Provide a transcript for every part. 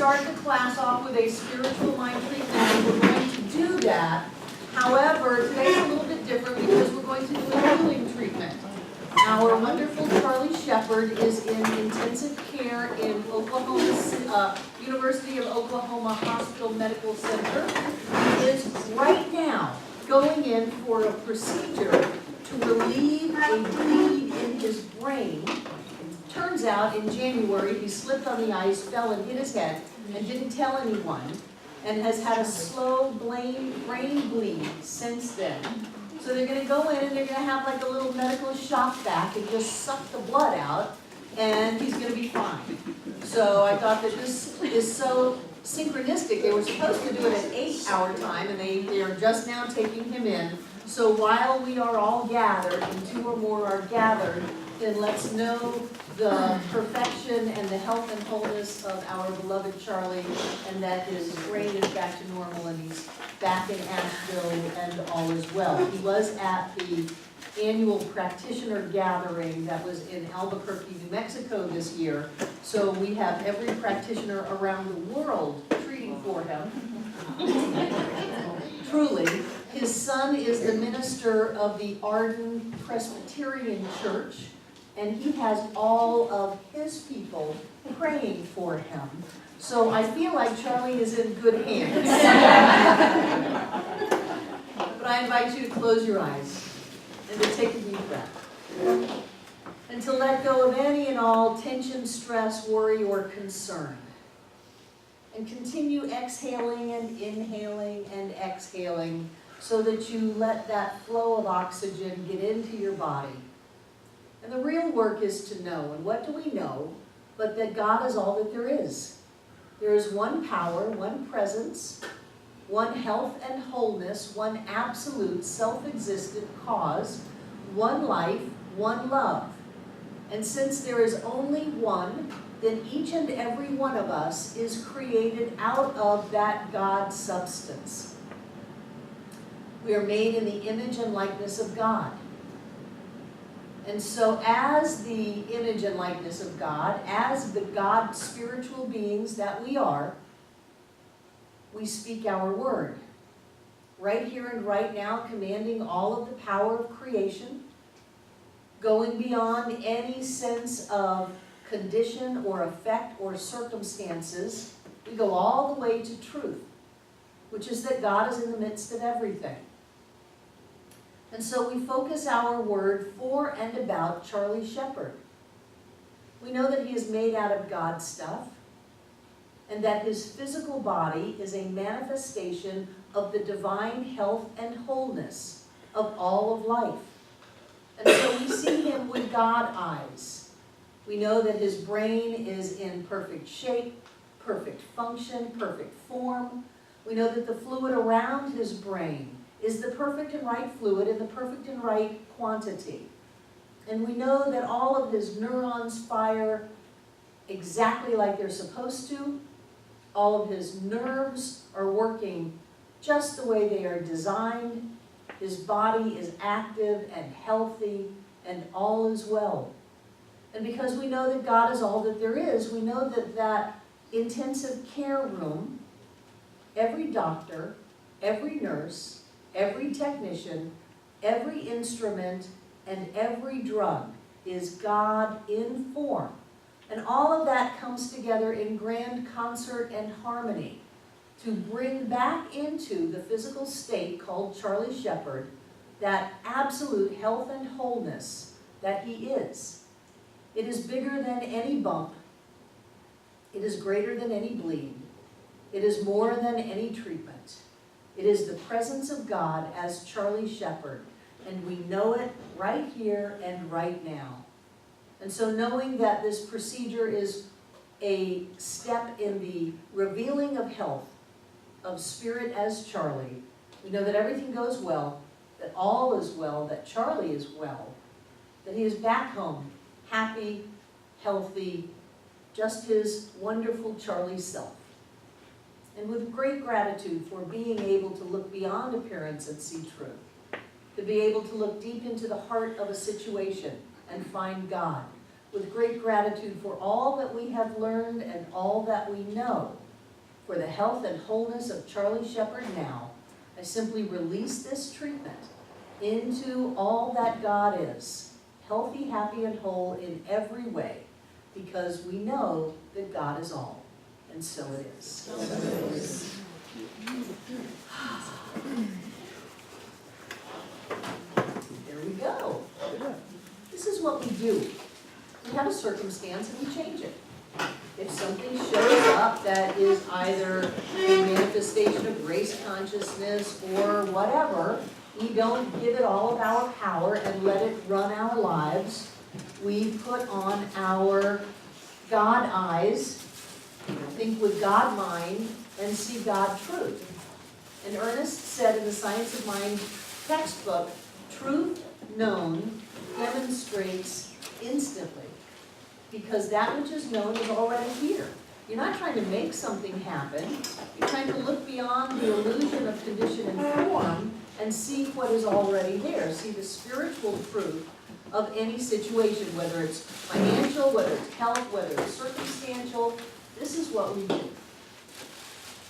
start the class off with a spiritual mind treatment, and we're going to do that. However, today's a little bit different because we're going to do a healing treatment. Our wonderful Charlie Shepherd is in intensive care in Oklahoma, University of Oklahoma Hospital Medical Center. He is right now going in for a procedure to relieve a bleed in his brain. Turns out in January he slipped on the ice, fell and hit his head, and didn't tell anyone, and has had a slow brain bleed since then. So they're going to go in and they're going to have like a little medical shock back and just suck the blood out, and he's going to be fine. So I thought that this is so synchronistic. They were supposed to do it at 8-hour time, and they are just now taking him in. So while we are all gathered, and 2 or more are gathered, then let's know the perfection and the health and wholeness of our beloved Charlie, and that his brain is back to normal and he's back in Asheville and all is well. He was at the annual practitioner gathering that was in Albuquerque, New Mexico this year. So we have every practitioner around the world treating for him. Truly. His son is the minister of the Arden Presbyterian Church, and he has all of his people praying for him. So I feel like Charlie is in good hands. But I invite you to close your eyes and to take a deep breath. And to let go of any and all tension, stress, worry, or concern. And continue exhaling and inhaling and exhaling so that you let that flow of oxygen get into your body. And the real work is to know. And what do we know? But that God is all that there is. There is one power, one presence, one health and wholeness, one absolute self-existent cause, one life, one love. And since there is only one, then each and every one of us is created out of that God substance. We are made in the image and likeness of God. And so as the image and likeness of God, as the God spiritual beings that we are, we speak our word. Right here and right now, commanding all of the power of creation, going beyond any sense of condition or effect or circumstances. We go all the way to truth, which is that God is in the midst of everything. And so we focus our word for and about Charlie Shepherd. We know that he is made out of God's stuff, and that his physical body is a manifestation of the divine health and wholeness of all of life. And so we see him with God eyes. We know that his brain is in perfect shape, perfect function, perfect form. We know that the fluid around his brain is the perfect and right fluid in the perfect and right quantity. And we know that all of his neurons fire exactly like they're supposed to. All of his nerves are working just the way they are designed. His body is active and healthy, and all is well. And because we know that God is all that there is, we know that that intensive care room, every doctor, every nurse, every technician, every instrument, and every drug is God in form. And all of that comes together in grand concert and harmony to bring back into the physical state called Charlie Shepherd that absolute health and wholeness that he is. It is bigger than any bump. It is greater than any bleed. It is more than any treatment. It is the presence of God as Charlie Shepherd, and we know it right here and right now. And so knowing that this procedure is a step in the revealing of health, of spirit as Charlie, we know that everything goes well, that all is well, that Charlie is well, that he is back home, happy, healthy, just his wonderful Charlie self. And with great gratitude for being able to look beyond appearance and see truth, to be able to look deep into the heart of a situation and find God, with great gratitude for all that we have learned and all that we know, For the health and wholeness of Charlie Shepherd now, I simply release this treatment into all that God is, healthy, happy, and whole in every way, because we know that God is all, and so it is. So it is. There we go. This is what we do. We have a circumstance and we change it. If something shows up that is either a manifestation of grace consciousness or whatever, we don't give it all of our power and let it run our lives. We put on our God eyes, think with God mind, and see God truth. And Ernest said in the Science of Mind textbook, truth known demonstrates instantly, because that which is known is already here. You're not trying to make something happen. You're trying to look beyond the illusion of condition and form and see what is already there. See the spiritual truth of any situation, whether it's financial, whether it's health, whether it's circumstantial. This is what we do.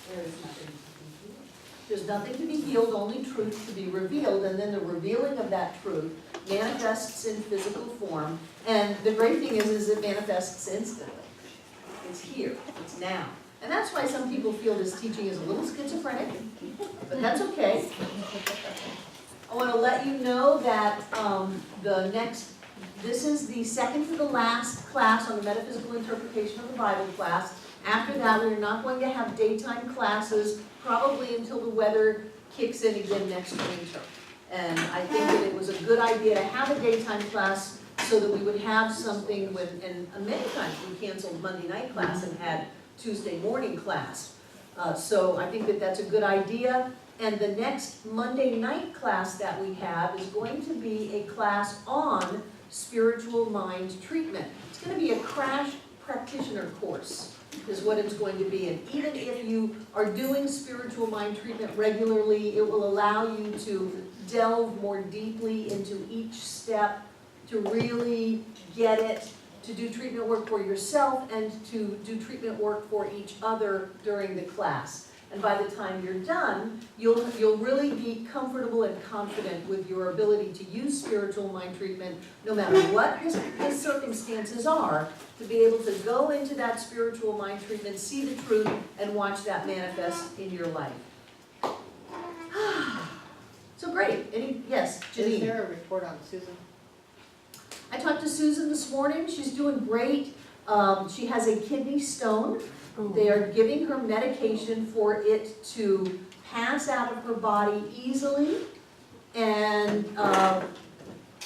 There is nothing to be healed. There's nothing to be healed, only truth to be revealed, and then the revealing of that truth manifests in physical form. And the great thing is it manifests instantly. It's here, it's now. And that's why some people feel this teaching is a little schizophrenic, but that's okay. I want to let you know that this is the second to the last class on the metaphysical interpretation of the Bible class. After that, we're not going to have daytime classes, probably until the weather kicks in again next winter. And I think that it was a good idea to have a daytime class so that we would have something and many times we canceled Monday night class and had Tuesday morning class. So I think that that's a good idea. And the next Monday night class that we have is going to be a class on spiritual mind treatment. It's going to be a crash practitioner course is what it's going to be. And even if you are doing spiritual mind treatment regularly, it will allow you to delve more deeply into each step, to really get it, to do treatment work for yourself and to do treatment work for each other during the class. And by the time you're done, you'll really be comfortable and confident with your ability to use spiritual mind treatment, no matter what his circumstances are, to be able to go into that spiritual mind treatment, see the truth, and watch that manifest in your life. So great. Yes, Janine. Is there a report on Susan? I talked to Susan this morning. She's doing great. She has a kidney stone. They are giving her medication for it to pass out of her body easily. And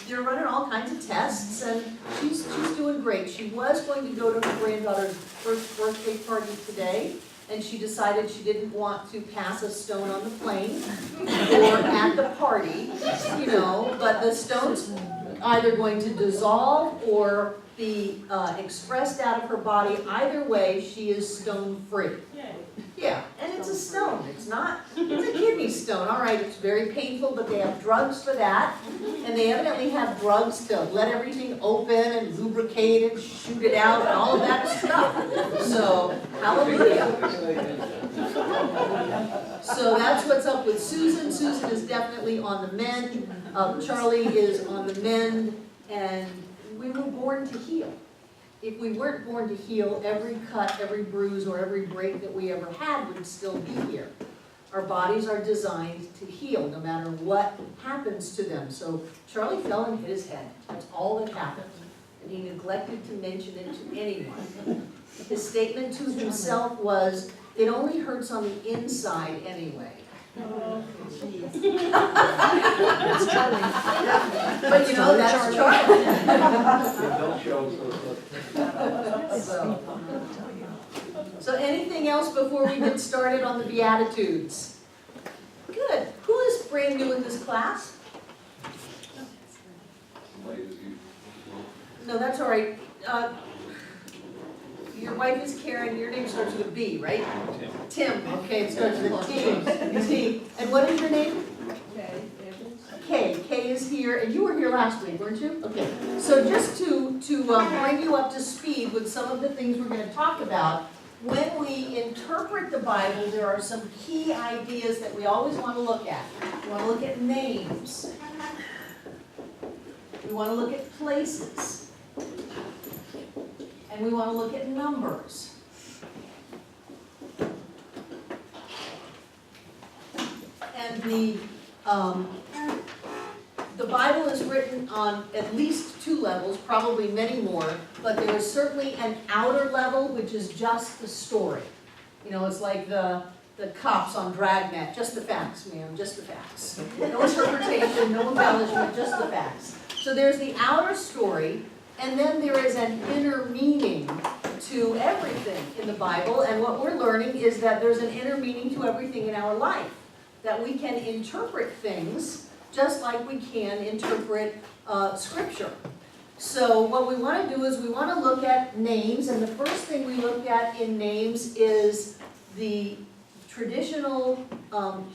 they're running all kinds of tests, and she's doing great. She was going to go to her granddaughter's first birthday party today, and she decided she didn't want to pass a stone on the plane or at the party, but the stone's either going to dissolve or be expressed out of her body. Either way, she is stone free. Yeah, and it's a stone. It's a kidney stone. All right, it's very painful, but they have drugs for that. And they evidently have drugs to let everything open and lubricate and shoot it out and all of that stuff. So, hallelujah. So that's what's up with Susan. Susan is definitely on the mend. Charlie is on the mend. And we were born to heal. If we weren't born to heal, every cut, every bruise, or every break that we ever had would still be here. Our bodies are designed to heal no matter what happens to them. So Charlie fell and hit his head. That's all that happened. And he neglected to mention it to anyone. His statement to himself was, "It only hurts on the inside anyway." Oh, jeez. That's Charlie. But that's Charlie. Don't show So anything else before we get started on the Beatitudes? Good. Who is brand new in this class? No, that's all right. Your wife is Karen, your name starts with a B, right? Tim. Okay, it starts with a T. And what is your name? Kay. Kay is here, and you were here last week, weren't you? Okay. So just to bring you up to speed with some of the things we're going to talk about, when we interpret the Bible, there are some key ideas that we always want to look at. We want to look at names. We want to look at places. And we want to look at numbers. And the Bible is written on at least two levels, probably many more, but there is certainly an outer level, which is just the story. You know, it's like the cops on Dragnet, just the facts, ma'am, just the facts. No interpretation, no embellishment, just the facts. So there's the outer story, and then there is an inner meaning to everything in the Bible, and what we're learning is that there's an inner meaning to everything in our life, that we can interpret things just like we can interpret Scripture. So what we want to do is we want to look at names, and the first thing we look at in names is the traditional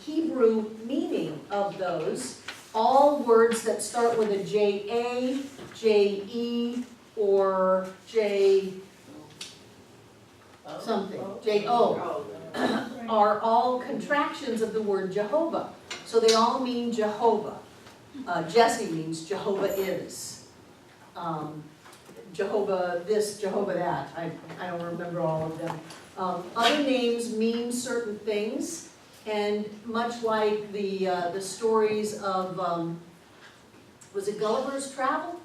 Hebrew meaning of those. All words that start with a J-A, J-E, or J something, J-O, are all contractions of the word Jehovah. So they all mean Jehovah. Jesse means Jehovah is. Jehovah this, Jehovah that. I don't remember all of them. Other names mean certain things, and much like the stories of, was it Gulliver's Travel?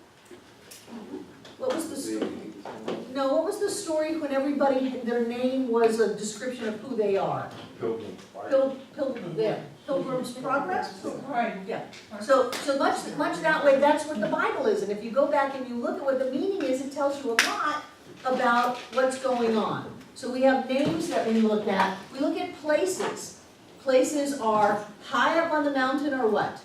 What was the story? No, what was the story when everybody, their name was a description of who they are? Pilgrim's Progress? Right. Yeah. So much that way, that's what the Bible is. And if you go back and you look at what the meaning is, it tells you a lot about what's going on. So we have names that we look at. We look at places. Places are high up on the mountain or what?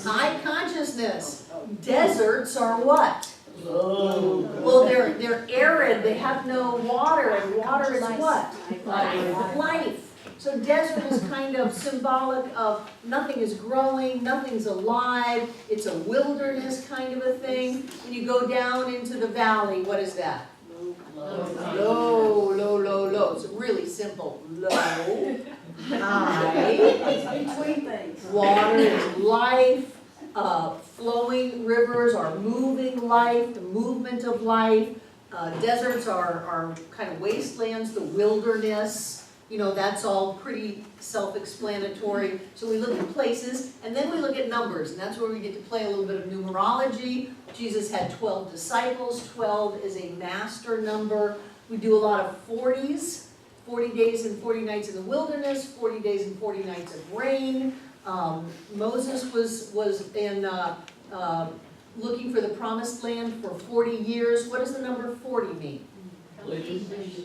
High consciousness. Deserts are what? Well, they're arid, they have no water, and water is what? Life. So desert is kind of symbolic of nothing is growing, nothing's alive, it's a wilderness kind of a thing. When you go down into the valley, what is that? Low, low, low, low. It's really simple. Low, high, Between things. water is life. Flowing rivers are moving life, the movement of life. Deserts are kind of wastelands, the wilderness. You know, that's all pretty self-explanatory. So we look at places, and then we look at numbers, and that's where we get to play a little bit of numerology. Jesus had 12 disciples. 12 is a master number. We do a lot of 40s, 40 days and 40 nights in the wilderness, 40 days and 40 nights of rain. Moses was in looking for the promised land for 40 years. What does the number 40 mean?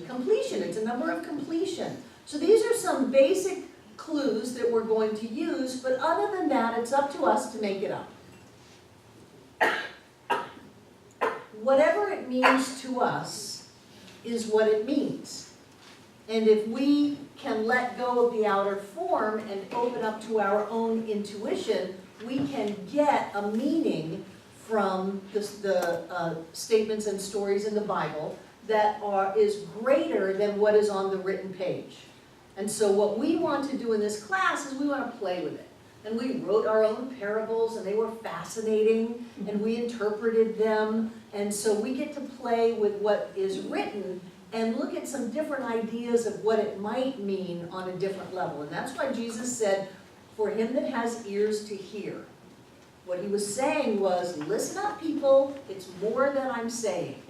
Completion. It's a number of completion. So these are some basic clues that we're going to use, but other than that, it's up to us to make it up. Whatever it means to us is what it means. And if we can let go of the outer form and open up to our own intuition, we can get a meaning from the statements and stories in the Bible that is greater than what is on the written page. And so what we want to do in this class is we want to play with it. And we wrote our own parables, and they were fascinating, and we interpreted them. And so we get to play with what is written and look at some different ideas of what it might mean on a different level. And that's why Jesus said, for him that has ears to hear. What he was saying was, listen up, people, it's more than I'm saying.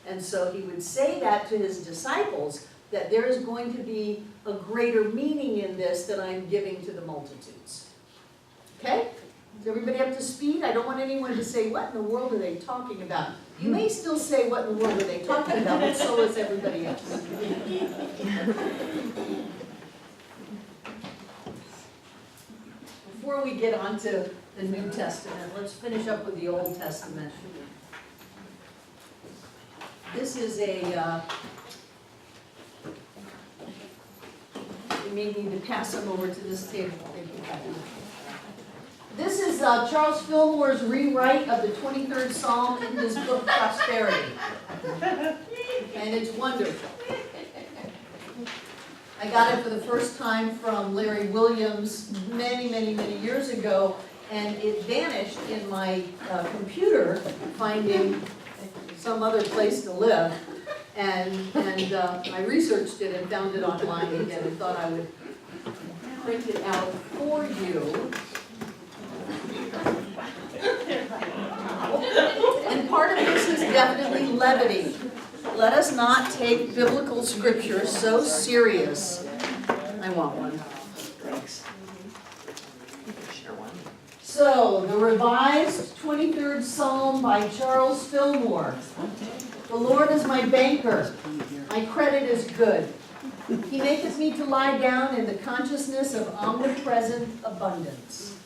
And so he would say that to his disciples, that there is going to be a greater meaning in this that I'm giving to the multitudes. Okay? Is everybody up to speed? I don't want anyone to say, what in the world are they talking about? You may still say, what in the world are they talking about, but so is everybody else. Before we get on to the New Testament, let's finish up with the Old Testament. This is you may need to pass them over to this table. Thank you, Patty. This is Charles Fillmore's rewrite of the 23rd Psalm in his book Prosperity. and it's wonderful. I got it for the first time from Larry Williams many, many, many years ago, and it vanished in my computer, finding some other place to live. And I researched it and found it online again and thought I would print it out for you. And part of this is definitely levity. Let us not take biblical scripture so serious. I want one. Thanks. So, the revised 23rd Psalm by Charles Fillmore. The Lord is my banker. My credit is good. He maketh me to lie down in the consciousness of omnipresent abundance.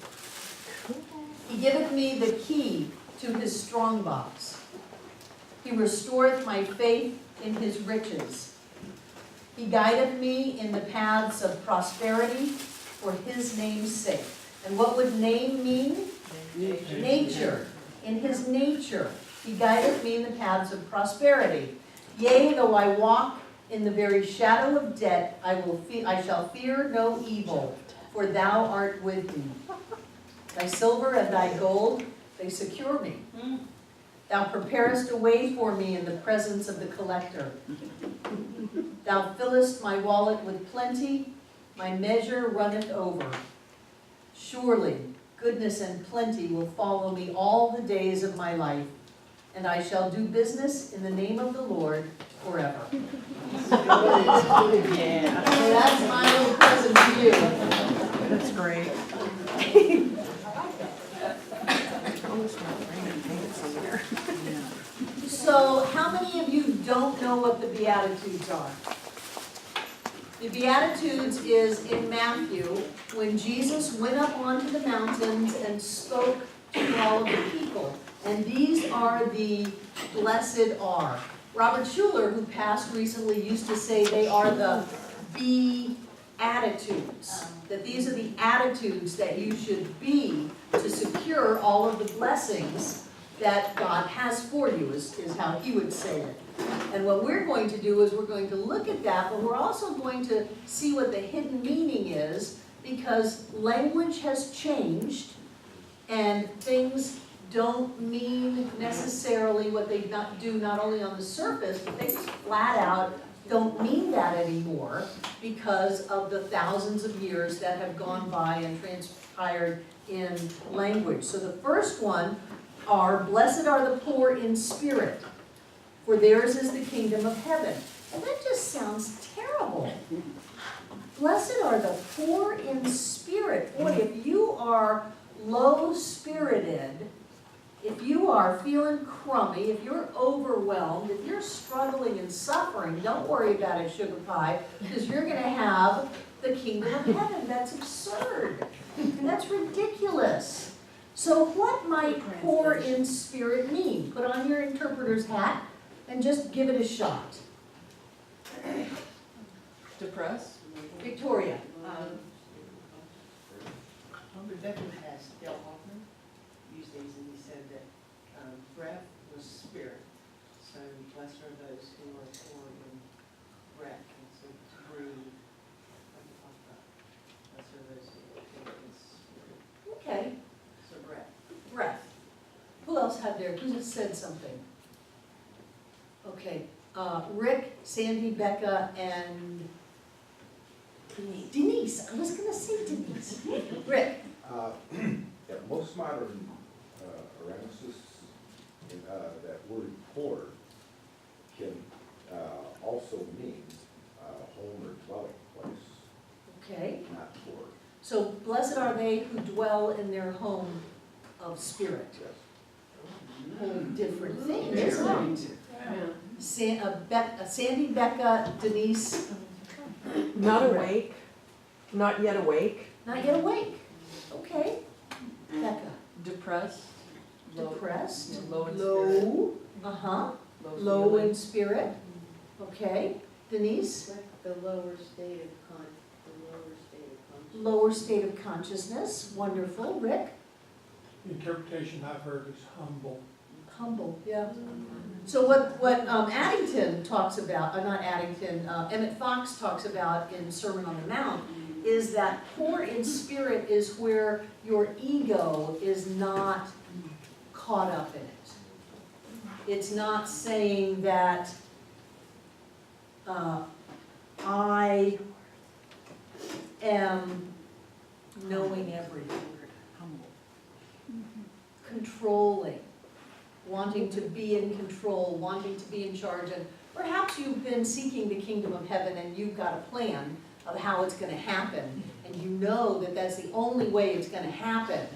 He giveth me the key to his strong box. He restoreth my faith in his riches. He guideth me in the paths of prosperity for his name's sake. And what would name mean? Nature. In his nature, he guideth me in the paths of prosperity. Yea, though I walk in the very shadow of death, I shall fear no evil, for thou art with me. Thy silver and thy gold, they secure me. Thou preparest a way for me in the presence of the collector. Thou fillest my wallet with plenty, my measure runneth over. Surely goodness and plenty will follow me all the days of my life, and I shall do business in the name of the Lord forever. Yeah. So that's my little present to you. That's great. So how many of you don't know what the Beatitudes are? The Beatitudes is in Matthew, when Jesus went up onto the mountains and spoke to all of the people. And these are the blessed are. Robert Schuller, who passed recently, used to say they are the Beatitudes. That these are the attitudes that you should be to secure all of the blessings that God has for you, is how he would say it. And what we're going to do is we're going to look at that, but we're also going to see what the hidden meaning is, because language has changed and things don't mean necessarily what they do not only on the surface, but they just flat out don't mean that anymore because of the thousands of years that have gone by and transpired in language. So the first one are, blessed are the poor in spirit, for theirs is the kingdom of heaven. And that just sounds terrible. Blessed are the poor in spirit. Boy, if you are low-spirited, if you are feeling crummy, if you're overwhelmed, if you're struggling and suffering, don't worry about it, sugar pie, because you're going to have the kingdom of heaven. That's absurd. And that's ridiculous. So what might poor in spirit mean? Put on your interpreter's hat and just give it a shot. Depressed? Victoria. Rebecca asked Dale Hoffman used these, and he said that breath was spirit. So blessed are those who are poor in breath, and so to breathe. Blessed are those who are poor in spirit. Okay, So breath. breath. Who else had there? Who just said something? Okay, Rick, Sandy, Becca, and Denise. I was going to say Denise. Rick. Yeah, most modern Aramesis, that word poor can also mean home or dwelling place, Okay. not poor. So blessed are they who dwell in their home of spirit. Yes. Whole different thing, isn't it? Sandy, Becca, Denise, Not awake, not yet awake. not yet awake. Okay. Becca, Depressed? depressed, Low in low, uh-huh, low feeling. in spirit. Okay. Denise, Like the lower state of consciousness. lower state of consciousness. Wonderful. Rick, The interpretation I've heard is humble. Humble, yeah. So what Addington talks about, not Addington, Emmett Fox talks about in Sermon on the Mount, is that poor in spirit is where your ego is not caught up in it. It's not saying that I am knowing everything. Controlling, wanting to be in control, wanting to be in charge, and perhaps you've been seeking the kingdom of heaven and you've got a plan of how it's going to happen, and you know that that's the only way it's going to happen,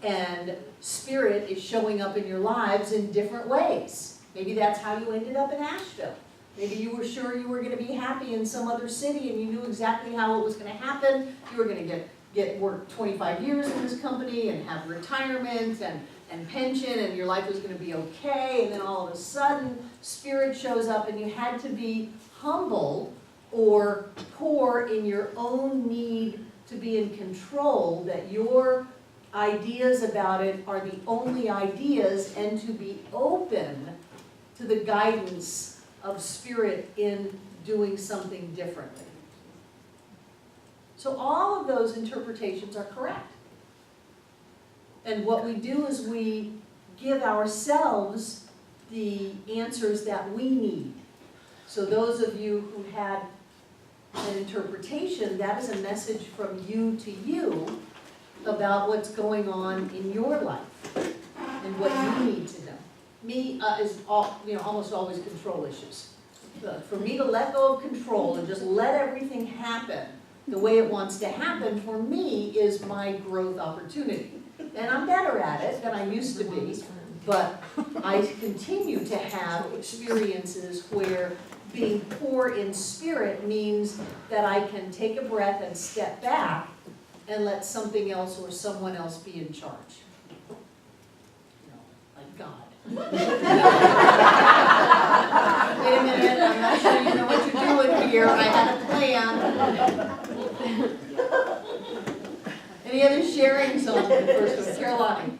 and Spirit is showing up in your lives in different ways. Maybe that's how you ended up in Asheville. Maybe you were sure you were going to be happy in some other city and you knew exactly how it was going to happen. You were going to get work 25 years in this company and have retirement and pension, and your life was going to be okay, and then all of a sudden Spirit shows up and you had to be humble or poor in your own need to be in control, that your ideas about it are the only ideas, and to be open to the guidance of Spirit in doing something differently. So all of those interpretations are correct. And what we do is we give ourselves the answers that we need. So those of you who had an interpretation, that is a message from you to you about what's going on in your life and what you need to know. Me is almost always control issues. For me to let go of control and just let everything happen the way it wants to happen, for me, is my growth opportunity. And I'm better at it than I used to be, but I continue to have experiences where being poor in spirit means that I can take a breath and step back and let something else or someone else be in charge. Like God. Wait a minute, I'm not sure you know what you're doing here. I had a plan. Any other sharings on the first one? Caroline?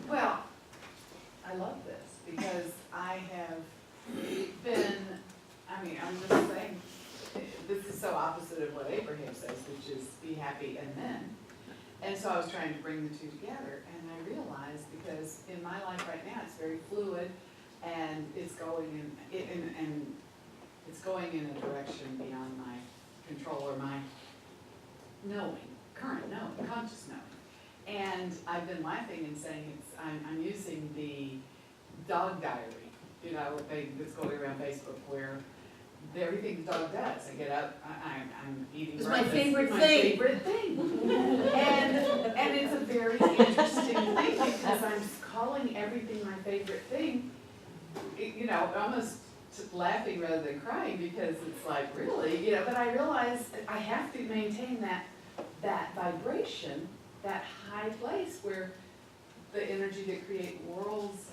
Well, I love this because I have been, I'm just saying, this is so opposite of what Abraham says, which is be happy and then. And so I was trying to bring the two together, and I realized, because in my life right now, it's very fluid, and it's going it's going in a direction beyond my control or my knowing, current knowing, conscious knowing. And I've been laughing and saying I'm using the dog diary, thing that's going around Facebook, where everything the dog does. I get up, I'm eating It's breakfast. my favorite My thing. favorite thing. And it's a very interesting thing, because I'm calling everything my favorite thing, almost laughing rather than crying, because it's like, really, but I realize I have to maintain that vibration, that high place where the energy to create worlds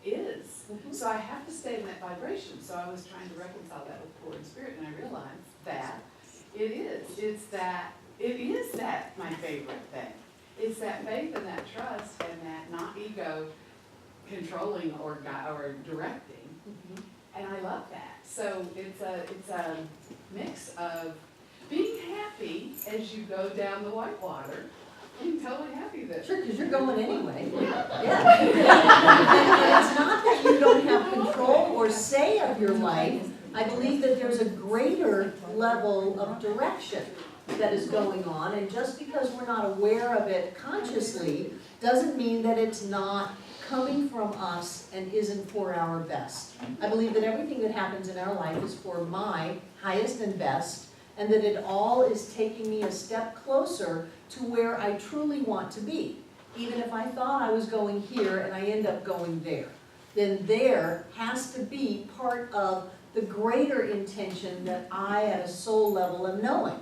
is. So I have to stay in that vibration. So I was trying to reconcile that with poor in spirit, and I realized that it is that my favorite thing. It's that faith and that trust and that not ego controlling or directing. And I love that. So it's a mix of being happy as you go down the whitewater. I'm totally happy that. Sure, because you're going anyway. Yeah. Yeah. And it's not that you don't have control or say of your life. I believe that there's a greater level of direction that is going on, and just because we're not aware of it consciously doesn't mean that it's not coming from us and isn't for our best. I believe that everything that happens in our life is for my highest and best, and that it all is taking me a step closer to where I truly want to be. Even if I thought I was going here and I end up going there, then there has to be part of the greater intention that I, at a soul level, am knowing.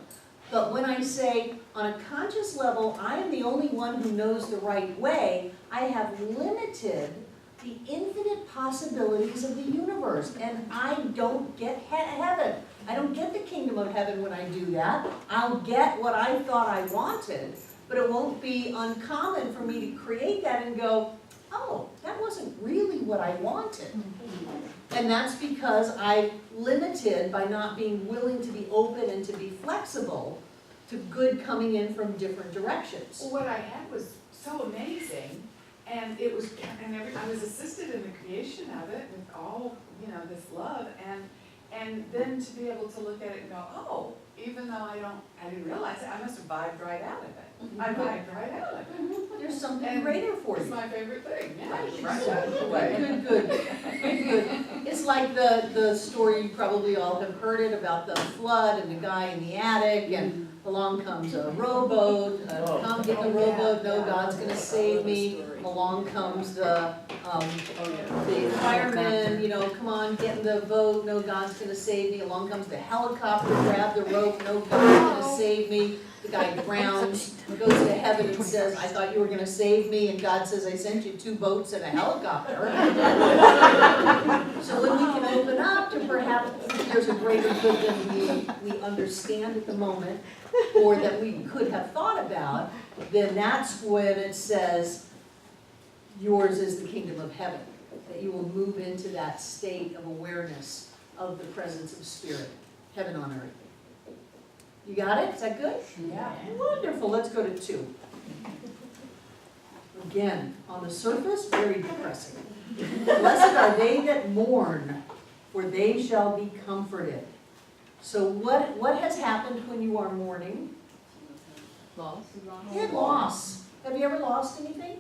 But when I say, on a conscious level, I am the only one who knows the right way, I have limited the infinite possibilities of the universe, and I don't get heaven. I don't get the kingdom of heaven when I do that. I'll get what I thought I wanted, but it won't be uncommon for me to create that and go, oh, that wasn't really what I wanted. And that's because I limited by not being willing to be open and to be flexible to good coming in from different directions. Well, what I had was so amazing, and it was, I was assisted in the creation of it with all, this love, and then to be able to look at it and go, oh, even though I didn't realize it, I must have vibed right out of it. I vibed right out of it. There's something And greater for It's you. my favorite thing, yeah, Right, right out of the way. Good. It's like the story, you probably all have heard it, about the flood and the guy in the attic, and along comes a rowboat, come get the rowboat, no, God's gonna save me. Along comes the firemen, come on, get in the boat, no, God's gonna save me. Along comes the helicopter, grab the rope, no, God's gonna save me. The guy drowns, goes to heaven and says, I thought you were gonna save me, and God says, I sent you 2 boats and a helicopter. So when we can open up to perhaps there's a greater good than we understand at the moment, or that we could have thought about, then that's when it says, yours is the kingdom of heaven, that you will move into that state of awareness of the presence of spirit, heaven on earth. You got it? Is that good? Yeah. Wonderful, let's go to 2. Again, on the surface, very depressing. Blessed are they that mourn, for they shall be comforted. So what has happened when you are mourning? Loss. You had loss. Have you ever lost anything?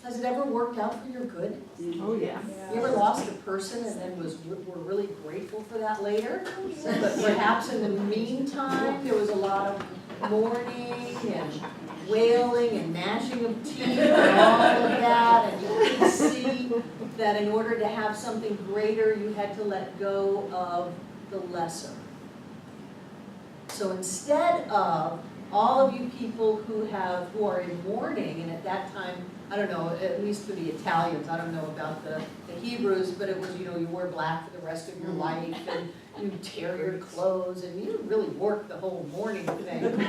Has it ever worked out for your good? Oh, yeah. You ever lost a person and then were really grateful for that later? But perhaps in the meantime, there was a lot of mourning and wailing and gnashing of teeth and all of that, and you could see that in order to have something greater, you had to let go of the lesser. So instead of all of you people who are in mourning, and at that time, I don't know, at least for the Italians, I don't know about the Hebrews, but it was, you wore black for the rest of your life, and you tear your clothes, and you really work the whole mourning thing.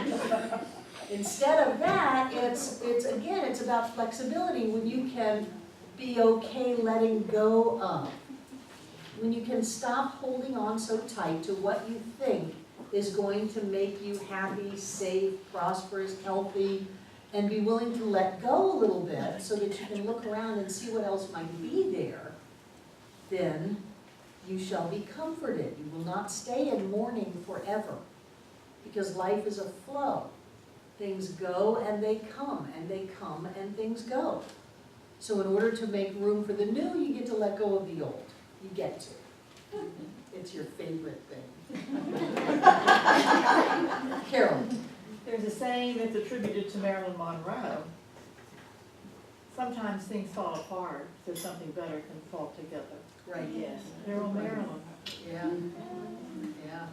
Instead of that, it's about flexibility, when you can be okay letting go of. When you can stop holding on so tight to what you think is going to make you happy, safe, prosperous, healthy, and be willing to let go a little bit so that you can look around and see what else might be there, then you shall be comforted. You will not stay in mourning forever, because life is a flow. Things go and they come, and they come and things go. So in order to make room for the new, you get to let go of the old. You get to. It's your favorite thing. Carol. There's a saying that's attributed to Marilyn Monroe. Sometimes things fall apart, so something better can fall together. Right. Yes, Carol Marilyn. Yeah. Yeah.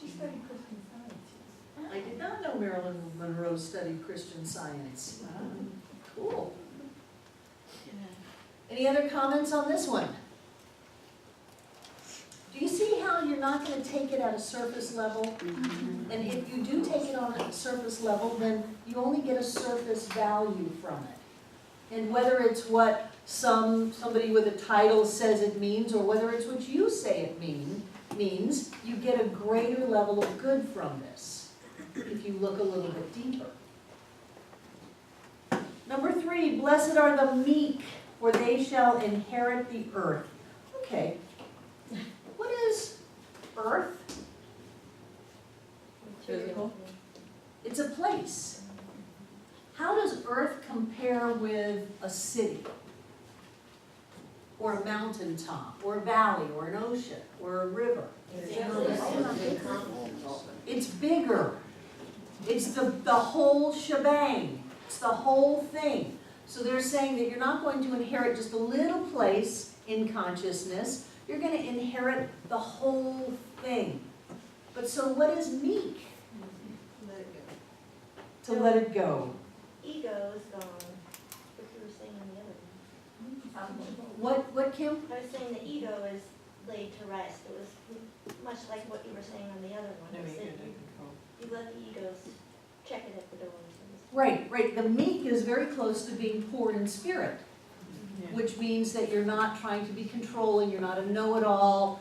She studied Christian Science. I did not know Marilyn Monroe studied Christian Science. Cool. Any other comments on this one? Do you see how you're not going to take it at a surface level? And if you do take it on a surface level, then you only get a surface value from it. And whether it's what somebody with a title says it means, or whether it's what you say it means, you get a greater level of good from this, if you look a little bit deeper. Number 3, blessed are the meek, for they shall inherit the earth. Okay. What is earth? Physical. It's a place. How does earth compare with a city? Or a mountaintop, or a valley, or an ocean, or a river? It's bigger. It's the whole shebang. It's the whole thing. So they're saying that you're not going to inherit just a little place in consciousness. You're going to inherit the whole thing. But so what is meek? Let it go. To let it go. Ego is gone, what you were saying in the other one. What, Kim? I was saying the ego is laid to rest. It was much like what you were saying on the other one. No is ego, that no control. you let the egos check it at the door, so to Right, right. The meek is very close to being poor in spirit, Yeah. which means that you're not trying to be controlling, you're not a know-it-all,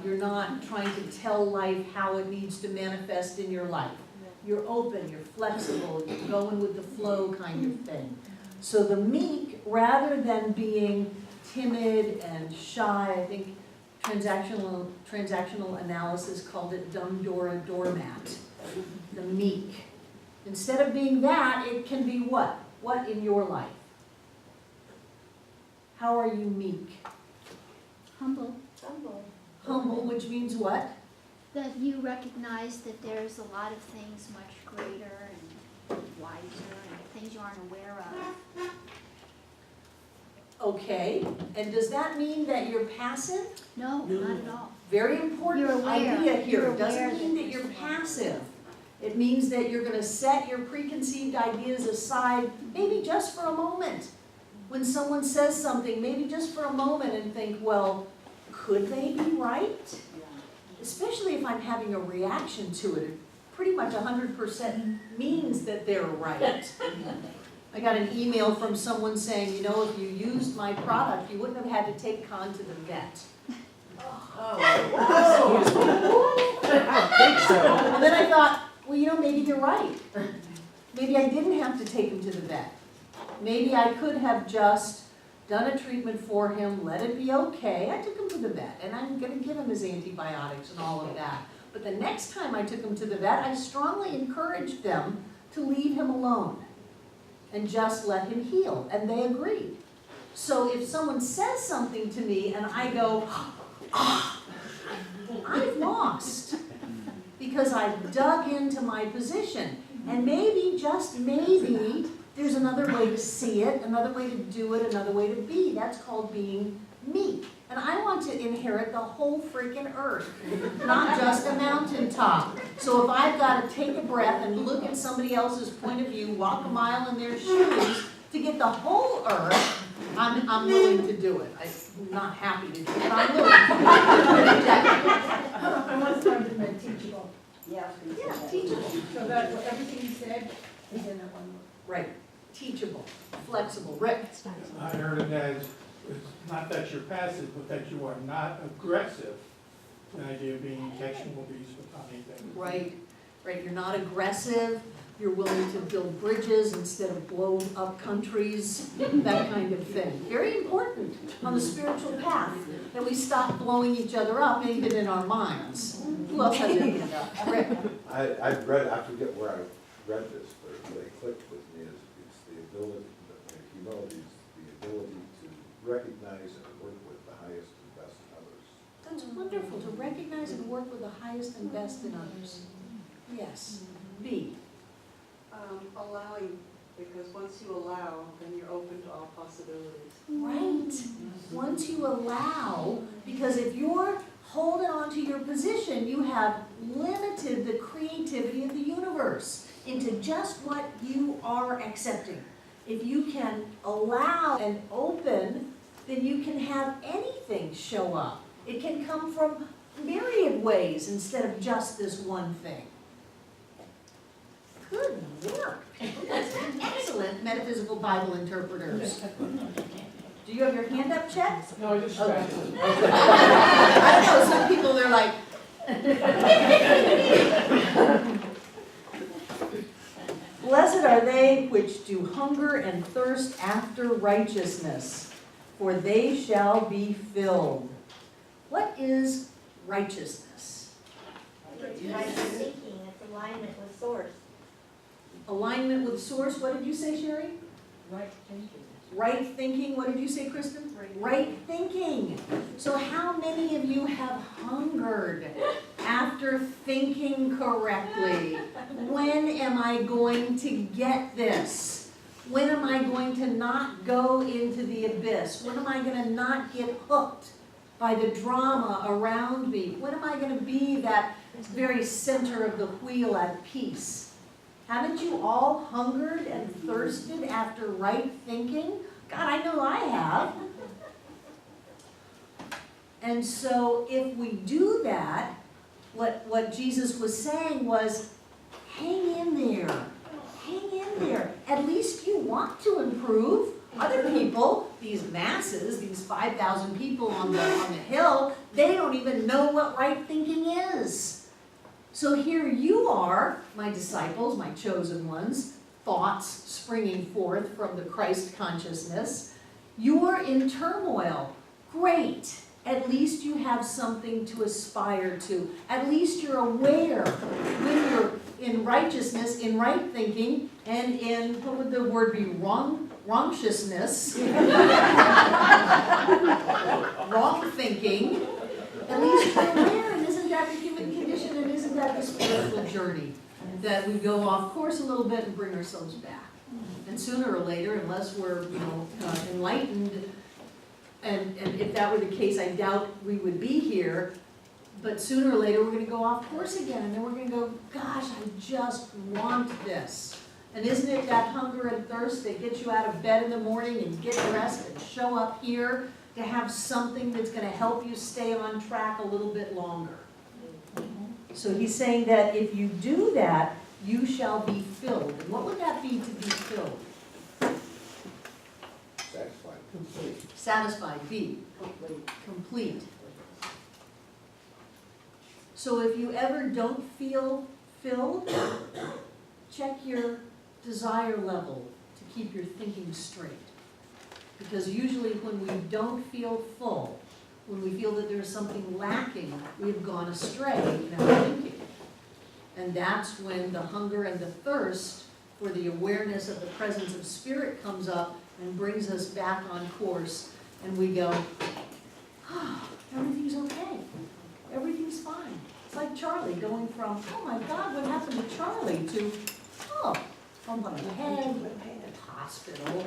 you're not trying to tell life how it needs to manifest in your life. You're open, you're flexible, you're going with the flow kind of thing. So the meek, rather than being timid and shy, I think transactional analysis called it dumb Dora doormat. The meek. Instead of being that, it can be what? What in your life? How are you meek? Humble, Humble, which means what? that you recognize that there's a lot of things much greater and wiser and things you aren't aware of. Okay, and does that mean that you're passive? No, not at all. Very important You're aware. idea here. You're It doesn't aware mean that that you're there's passive. It means that you're gonna set your preconceived ideas aside, maybe just for a moment. When someone says something, maybe just for a moment and think, well, could they be right? Especially if I'm having a reaction to it, it pretty much 100% means that they're right. I got an email from someone saying, you know, if you used my product, you wouldn't have had to take Con to the vet. And then I thought, well, you know, maybe they're right. Maybe I didn't have to take him to the vet. Maybe I could have just done a treatment for him, let it be okay. I took him to the vet, and I'm gonna give him his antibiotics and all of that. But the next time I took him to the vet, I strongly encouraged them to leave him alone and just let him heal, and they agreed. So if someone says something to me and I go, ah, I've lost, because I've dug into my position. And maybe, just maybe, there's another way to see it, another way to do it, another way to be. That's called being meek. And I want to inherit the whole freaking earth, not just a mountaintop. So if I've got to take a breath and look at somebody else's point of view, walk a mile in their shoes to get the whole earth, I'm willing to do it. I'm not happy to do it, but I'm willing to do it. I want to start with the teachable. Yeah. Yeah, teachable. So that, everything you said is in that one word. Right, teachable, flexible. Rick? I heard it as, it's not that you're passive, but that you are not aggressive. The idea of being catchable bees with anything. Right, right, you're not aggressive, you're willing to build bridges instead of blow up countries, that kind of thing. Very important on the spiritual path, that we stop blowing each other up, even in our minds. Who else has their hand up? Rick? I've read, I forget where I read this, but what it clicked with me is it's the ability, humility is the ability to recognize and work with the highest and best in others. That's wonderful, to recognize and work with the highest and best in others. Yes. B? Allowing, because once you allow, then you're open to all possibilities. Right. Once you allow, because if you're holding on to your position, you have limited the creativity of the universe into just what you are accepting. If you can allow and open, then you can have anything show up. It can come from myriad ways instead of just this one thing. Good work. That's excellent, metaphysical Bible interpreters. Do you have your hand up, Chet? No, I just scratched it. I don't know, some people, they're like. Blessed are they which do hunger and thirst after righteousness, for they shall be filled. What is righteousness? It's right thinking, it's alignment with source. Alignment with source, what did you say, Sherry? Right thinking. Right thinking, what did you say, Kristen? Right thinking. So how many of you have hungered after thinking correctly? When am I going to get this? When am I going to not go into the abyss? When am I going to not get hooked by the drama around me? When am I going to be that very center of the wheel at peace? Haven't you all hungered and thirsted after right thinking? God, I know I have. And so if we do that, what Jesus was saying was, hang in there. hang in there. At least you want to improve. Other people, these masses, these 5,000 people on the hill, they don't even know what right thinking is. So here you are, my disciples, my chosen ones, thoughts springing forth from the Christ consciousness. You're in turmoil. Great. At least you have something to aspire to. At least you're aware when you're in righteousness, in right thinking, and in, what would the word be, wrongshiousness, wrong thinking. At least you're aware, and isn't that the human condition, and isn't that the spiritual journey? That we go off course a little bit and bring ourselves back. And sooner or later, unless we're, enlightened, and if that were the case, I doubt we would be here, but sooner or later, we're gonna go off course again, and then we're gonna go, gosh, I just want this. And isn't it that hunger and thirst that gets you out of bed in the morning and get dressed and show up here to have something that's gonna help you stay on track a little bit longer? So he's saying that if you do that, you shall be filled. And what would that be to be filled? Satisfied. Complete. Satisfied, be. Complete. So if you ever don't feel filled, check your desire level to keep your thinking straight. Because usually when we don't feel full, when we feel that there's something lacking, we've gone astray in our thinking. And that's when the hunger and the thirst for the awareness of the presence of Spirit comes up and brings us back on course, and we go, oh, everything's okay. Everything's fine. It's like Charlie going from, oh my God, what happened to Charlie, to, oh, bump on the head, hospital,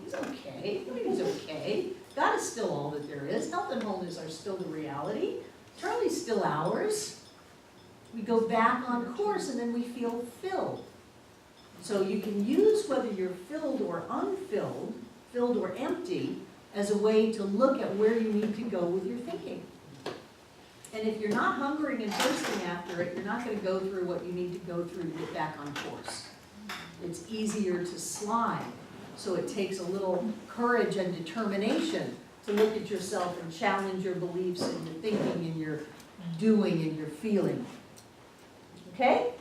he's okay, everything's okay. God is still all that there is. Health and wholeness are still the reality. Charlie's still ours. We go back on course and then we feel filled. So you can use whether you're filled or unfilled, filled or empty, as a way to look at where you need to go with your thinking. And if you're not hungering and thirsting after it, you're not going to go through what you need to go through to get back on course. It's easier to slide. So it takes a little courage and determination to look at yourself and challenge your beliefs and your thinking and your doing and your feeling. Okay?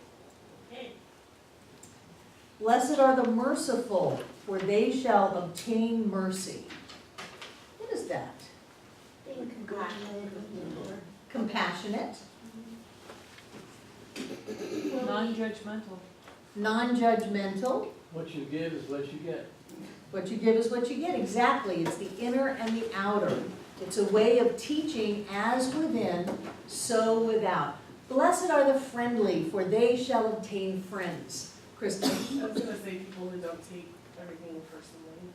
Blessed are the merciful, for they shall obtain mercy. What is that? Being compassionate with people. Compassionate, Non-judgmental. non-judgmental. What you give is what you get. What you give is what you get, exactly. It's the inner and the outer. It's a way of teaching as within, so without. Blessed are the friendly, for they shall obtain friends. Kristen? I was gonna say people who don't take everything personally.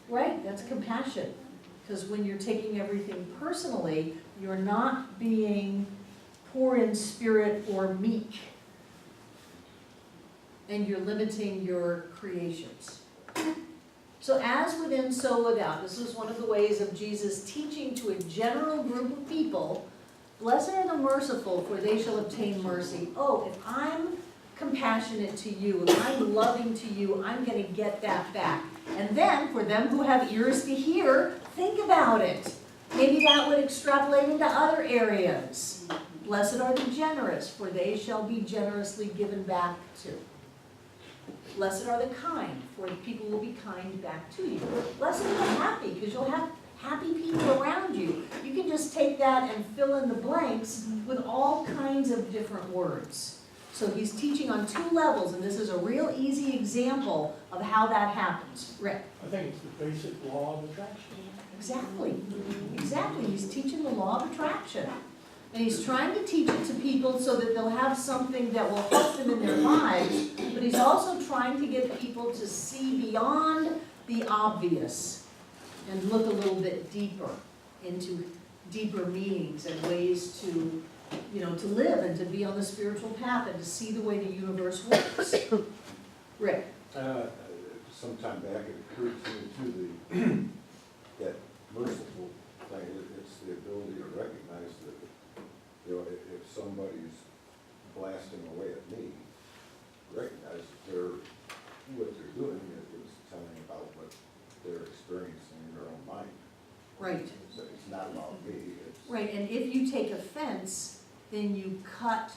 Right, that's compassion. Because when you're taking everything personally, you're not being poor in spirit or meek. And you're limiting your creations. So as within, so without. This is one of the ways of Jesus teaching to a general group of people. Blessed are the merciful, for they shall obtain mercy. Oh, if I'm compassionate to you, if I'm loving to you, I'm going to get that back. And then, for them who have ears to hear, think about it. Maybe that would extrapolate into other areas. Blessed are the generous, for they shall be generously given back to. Blessed are the kind, for the people will be kind back to you. Blessed are the happy, because you'll have happy people around you. You can just take that and fill in the blanks with all kinds of different words. So he's teaching on two levels, and this is a real easy example of how that happens. Rick? I think it's the basic law of attraction. Exactly. Exactly. He's teaching the law of attraction. And he's trying to teach it to people so that they'll have something that will help them in their lives, but he's also trying to get people to see beyond the obvious and look a little bit deeper into deeper meanings and ways to, to live and to be on the spiritual path and to see the way the universe works. Rick? Sometime back it occurred to me too, that merciful thing, it's the ability to recognize that, if somebody's blasting away at me, recognize that they're you take offense, then you cut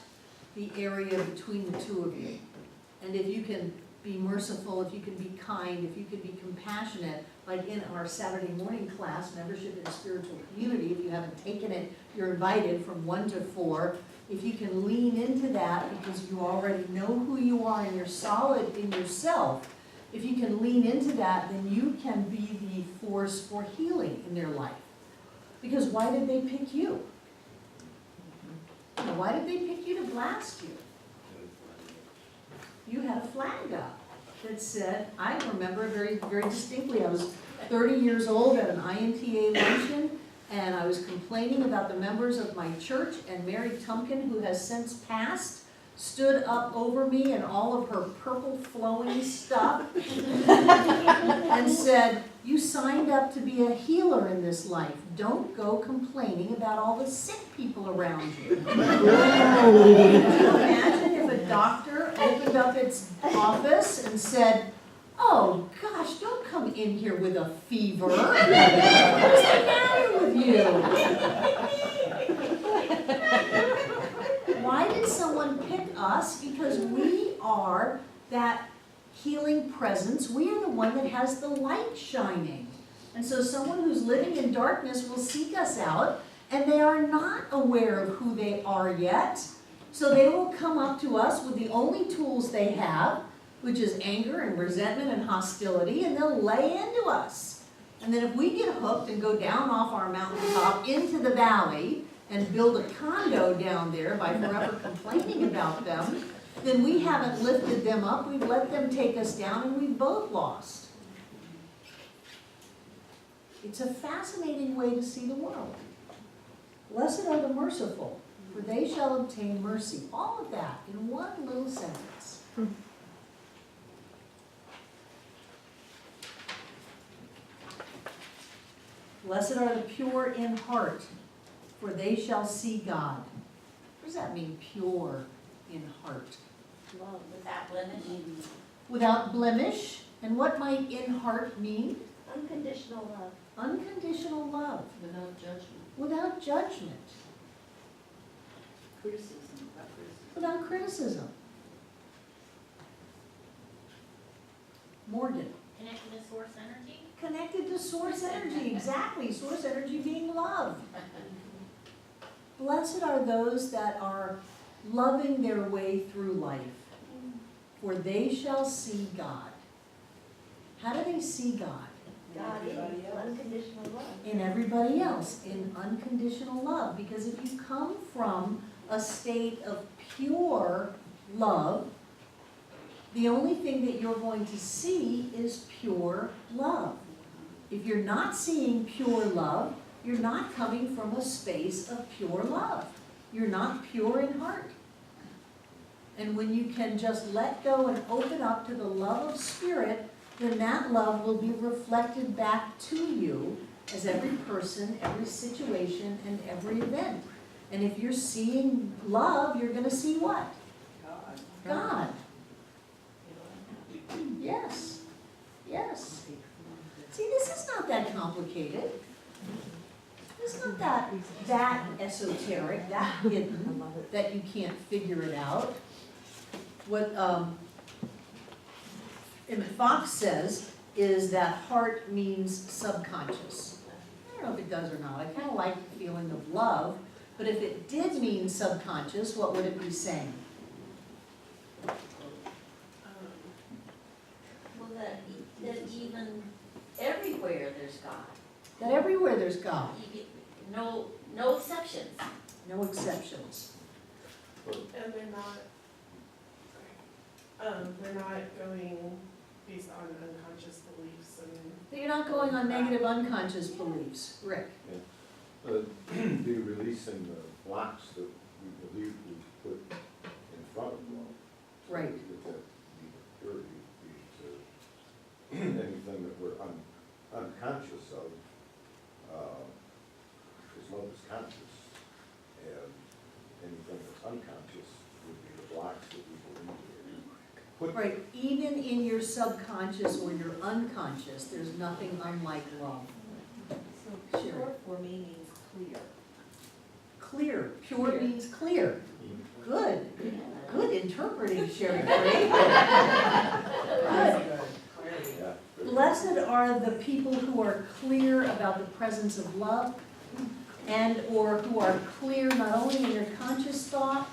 the area between the two of you. And if you can be merciful, if you can be kind, if you can be compassionate, like in our Saturday morning class, Membership in Spiritual Community, if you haven't taken it, you're invited from 1 to 4. If you can lean into that because you already know who you are and you're solid in yourself, if you can lean into that, then you can be the force for healing in their life. Because why did they pick you? Why did they pick you to blast you? You had a flag up that said, I remember very, very distinctly, I was 30 years old at an INTA luncheon, and I was complaining about the members of my church, and Mary Tumpkin, who has since passed, stood up over me in all of her purple flowing stuff and said, you signed up to be a healer in this life. Don't go complaining about all the sick people around you. Can you imagine if a doctor opened up its office and said, oh gosh, don't come in here with a fever. What's the matter with you? Why did someone pick us? Because we are that healing presence. We are the one that has the light shining. And so someone who's living in darkness will seek us out, and they are not aware of who they are yet. So they will come up to us with the only tools they have, which is anger and resentment and hostility, and they'll lay into us. And then if we get hooked and go down off our mountaintop into the valley and build a condo down there by forever complaining about them, then we haven't lifted them up, we've let them take us down, and we've both lost. It's a fascinating way to see the world. Blessed are the merciful, for they shall obtain mercy. All of that in one little sentence. Blessed are the pure in heart, for they shall see God. What does that mean, pure in heart? Love without blemish. Without blemish. And what might in heart mean? Unconditional love. Unconditional love. Without judgment. Without judgment. Criticism, without criticism. Without criticism. Morgan. Connected to source energy. Connected to source energy, exactly. Source energy being love. Blessed are those that are loving their way through life, for they shall see God. How do they see God? God is unconditional love. In everybody else, in unconditional love. Because if you come from a state of pure love, the only thing that you're going to see is pure love. If you're not seeing pure love, you're not coming from a space of pure love. You're not pure in heart. And when you can just let go and open up to the love of Spirit, then that love will be reflected back to you as every person, every situation, and every event. And if you're seeing love, you're going to see what? God. Yes. Yes. See, this is not that complicated. It's not that esoteric, that hidden, that you can't figure it out. What and Fox says is that heart means subconscious. I don't know if it does or not. I kind of like the feeling of love, but if it did mean subconscious, what would it be saying? Well, that even everywhere there's God. That everywhere there's God, You get no exceptions. no exceptions. And they're not going based on unconscious beliefs and. You're not going on negative unconscious beliefs, Rick. Be releasing the blocks that we believe we put in front of love. Right. Get that purity, anything that we're unconscious of, because love is conscious, and anything that's unconscious would be the blocks that we believe we put. Right, even in your subconscious or your unconscious, there's nothing unlike love. So Sure. pure for me means clear. clear. Pure means clear. Good. Good interpreting, Sherry Free. Good. Yeah. Blessed are the people who are clear about the presence of love and or who are clear not only in their conscious thought,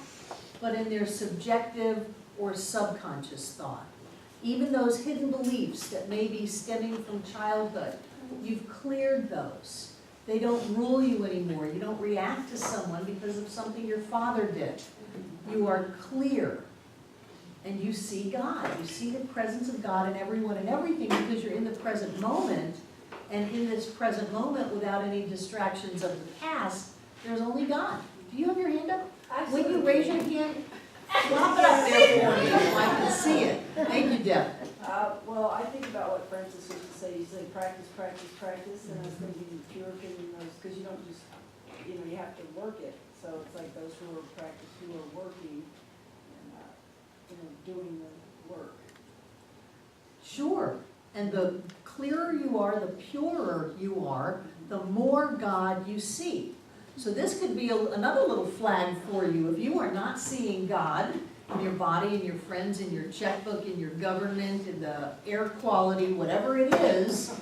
but in their subjective or subconscious thought. Even those hidden beliefs that may be stemming from childhood, you've cleared those. They don't rule you anymore. You don't react to someone because of something your father did. You are clear. And you see God. You see the presence of God in everyone and everything because you're in the present moment. And in this present moment, without any distractions of the past, there's only God. Do you have your hand up? When you raise your hand, flop it up there for me so I can see it. Thank you, Deb. Well, I think about what Francis used to say, you say practice, practice, practice, and I was thinking purification, because you don't just, you have to work it. So it's like those who are working and, doing the work. Sure. And the clearer you are, the purer you are, the more God you see. So this could be another little flag for you. If you are not seeing God in your body, in your friends, in your checkbook, in your government, in the air quality, whatever it is,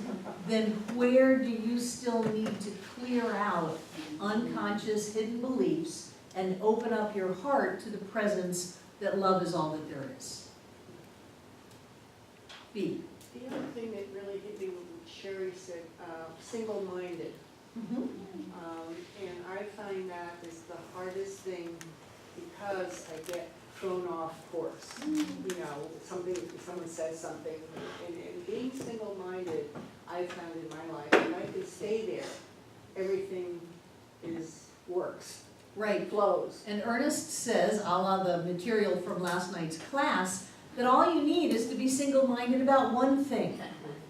then where do you still need to clear out unconscious hidden beliefs and open up your heart to the presence that love is all that there is? B. The other thing that really hit me when Sherry said, single-minded. And I find that is the hardest thing because I get thrown off course. Someone says something, and being single-minded, I found in my life, if I can stay there, everything works, Right. flows. And Ernest says, a la the material from last night's class, that all you need is to be single-minded about one thing.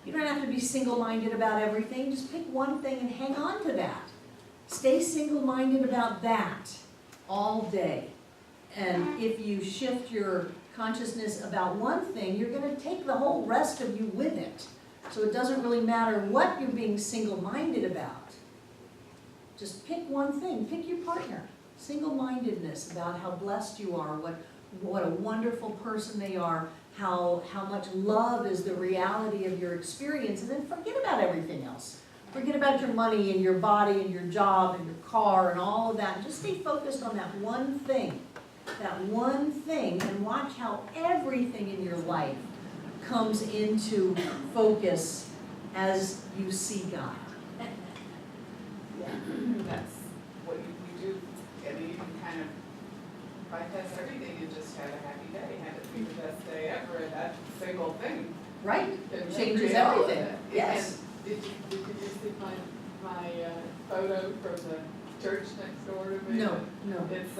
You don't have to be single-minded about everything, just pick one thing and hang on to that. Stay single-minded about that all day. And if you shift your consciousness about one thing, you're going to take the whole rest of you with it. So it doesn't really matter what you're being single-minded about. Just pick one thing, pick your partner. Single-mindedness about how blessed you are, what a wonderful person they are, how much love is the reality of your experience, and then forget about everything else. Forget about your money and your body and your job and your car and all of that. Just stay focused on that one thing, and watch how everything in your life comes into focus as you see God. That's what you do. I mean, you can kind of bypass everything and just have a happy day, have it be the best day ever, and that single thing. Right? can Changes create all of everything. it. Yes. And did you just see my photo from the church next door to me? No. It's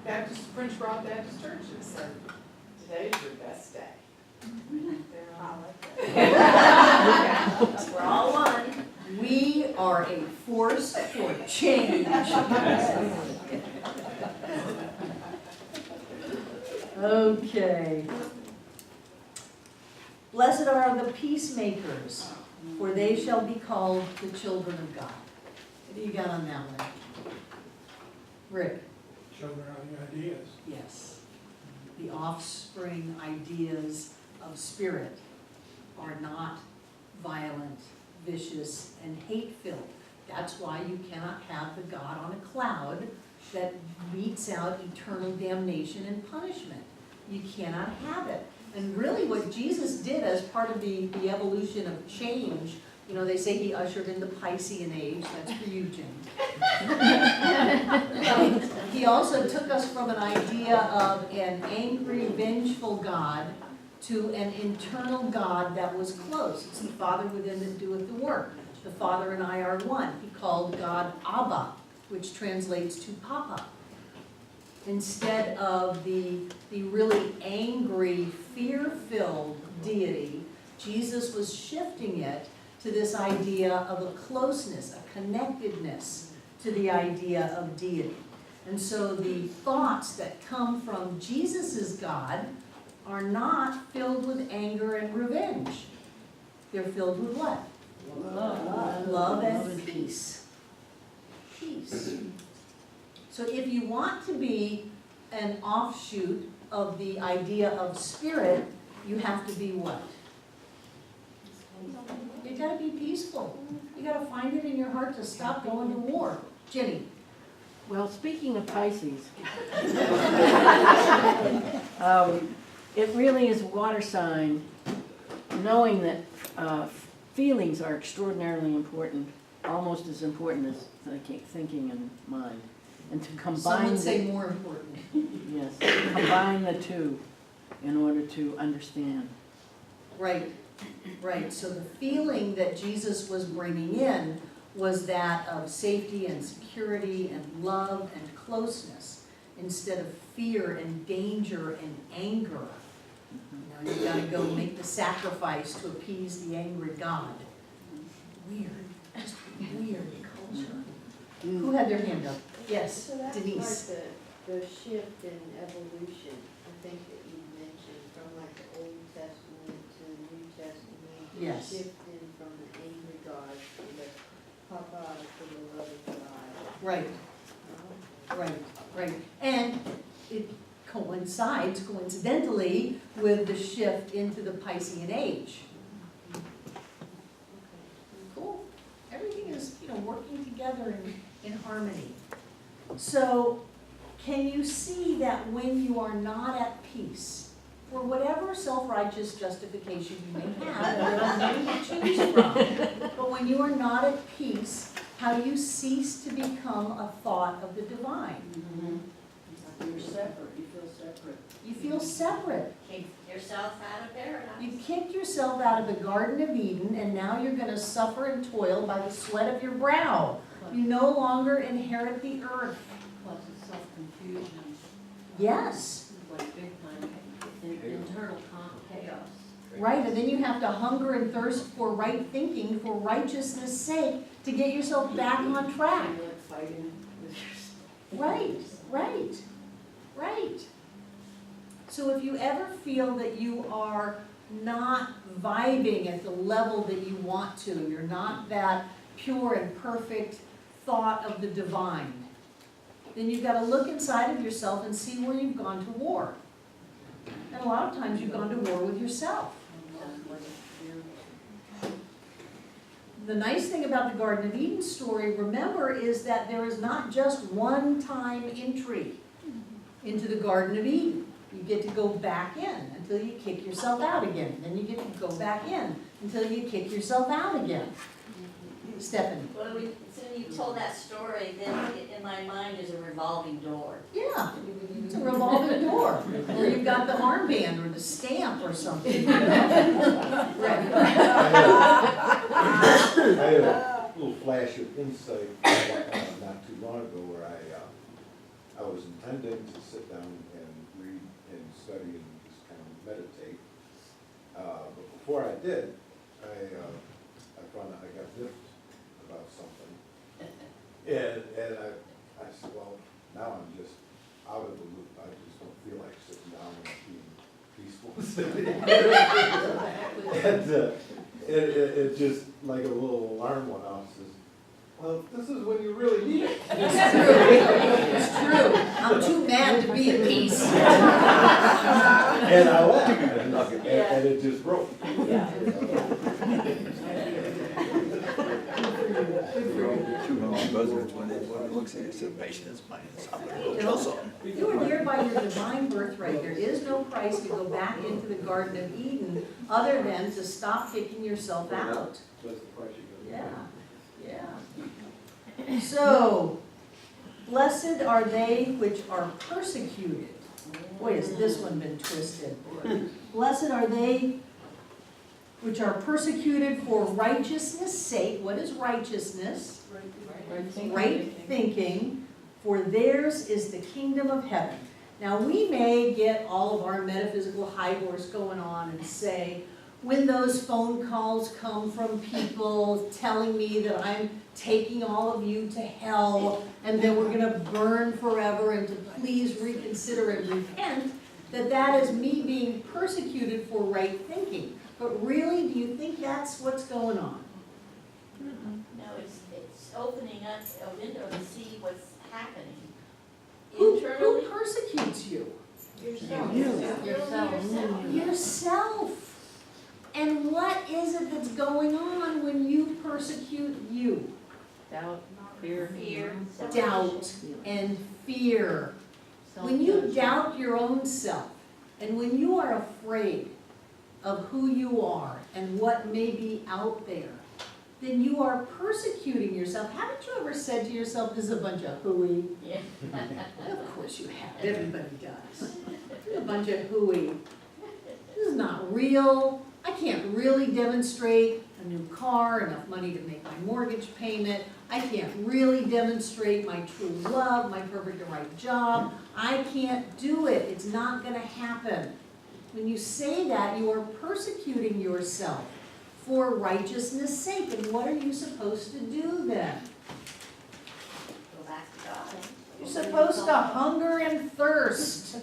Baptist, French Broad Baptist Church. It said, today's your best day. We're all one. We are a force for change. Okay. Blessed are the peacemakers, for they shall be called the children of God. What do you got on that one? Rick? Children are the ideas. Yes. The offspring ideas of spirit are not violent, vicious, and hate-filled. That's why you cannot have the God on a cloud that metes out eternal damnation and punishment. You cannot have it. And really what Jesus did as part of the evolution of change, they say he ushered in the Piscean age, that's for you, Jim. He also took us from an idea of an angry, vengeful God to an internal God that was close. It's the Father within that doeth the work. The Father and I are one. He called God Abba, which translates to Papa. Instead of the really angry, fear-filled deity, Jesus was shifting it to this idea of a closeness, a connectedness to the idea of deity. And so the thoughts that come from Jesus' God are not filled with anger and revenge. They're filled with what? Love and peace. peace. So if you want to be an offshoot of the idea of spirit, you have to be what? You gotta be peaceful. You gotta find it in your heart to stop going to war. Jenny? Well, speaking of Pisces, it really is a water sign, knowing that feelings are extraordinarily important, almost as important as thinking and mind. And to Some combine, would say more important. yes, combine the two in order to understand. Right, right. So the feeling that Jesus was bringing in was that of safety and security and love and closeness, instead of fear and danger and anger. You know, you gotta go make the sacrifice to appease the angry God. Weird, just weird culture. Who had their hand up? Yes, So that's Denise. like the shift in evolution, I think that you mentioned, from like the Old Testament to the New Testament. Yes. Shifting from the angry God to the Papa to the loving God. Right, right, right. And it coincides coincidentally with the shift into the Piscean age. Cool. Everything is, you know, working together in harmony. So, can you see that when you are not at peace, for whatever self-righteous justification you may have, and there are many to choose from, but when you are not at peace, how you cease to become a thought of the divine? You're separate, you feel separate. You feel separate. Kick yourself out of paradise. You kicked yourself out of the Garden of Eden, and now you're going to suffer and toil by the sweat of your brow. You no longer inherit the earth. Plus it's self-confusion, Yes, like big time, internal chaos. right, and then you have to hunger and thirst for right thinking, for righteousness' sake, to get yourself back on track. You're like fighting with yourself. Right, right, right. So if you ever feel that you are not vibing at the level that you want to, you're not that pure and perfect thought of the divine, then you've got to look inside of yourself and see where you've gone to war. And a lot of times you've gone to war with yourself. The nice thing about the Garden of Eden story, remember, is that there is not just one-time entry into the Garden of Eden. You get to go back in until you kick yourself out again. Then you get to go back in until you kick yourself out again. Stephanie? Well, so you told that story, then in my mind is a revolving door. Yeah, it's a revolving door. Or you've got the armband or the stamp or something. Right. I had a little flash of insight not too long ago where I was intending to sit down and read and study and just kind of meditate. But before I did, I found out I got miffed about something. And I said, well, now I'm just out of the loop. I just don't feel like sitting down and being peaceful. And it just, like a little alarm went off, says, well, this is when you really need it. It's true. It's true. I'm too mad to be at peace. And I left, and it just broke. You were here by your divine birthright. There is no price to go back into the Garden of Eden other than to stop kicking yourself out. That's the price you gotta pay. Yeah. So, blessed are they which are persecuted. Boy, has this one been twisted. Blessed are they which are persecuted for righteousness' sake. What is righteousness? Right thinking. For theirs is the kingdom of heaven. Now, we may get all of our metaphysical high horse going on and say, when those phone calls come from people telling me that I'm taking all of you to hell and then we're going to burn forever and to please reconsider and repent, that is me being persecuted for right thinking. But really, do you think that's what's going on? No, it's opening up a window to see what's happening. Who Internally, persecutes you? yourself. You. Yourself. And what is it that's going on when you persecute you? Doubt, fear. Fear. Doubt and fear. When you doubt your own self, and when you are afraid of who you are and what may be out there, then you are persecuting yourself. Haven't you ever said to yourself, this is a bunch of hooey? Yeah. Of course you have. Everybody does. This is a bunch of hooey. This is not real. I can't really demonstrate a new car, enough money to make my mortgage payment. I can't really demonstrate my true love, my perfect and right job. I can't do it. It's not going to happen. When you say that, you are persecuting yourself for righteousness' sake. And what are you supposed to do then? Go back to God. You're supposed to hunger and thirst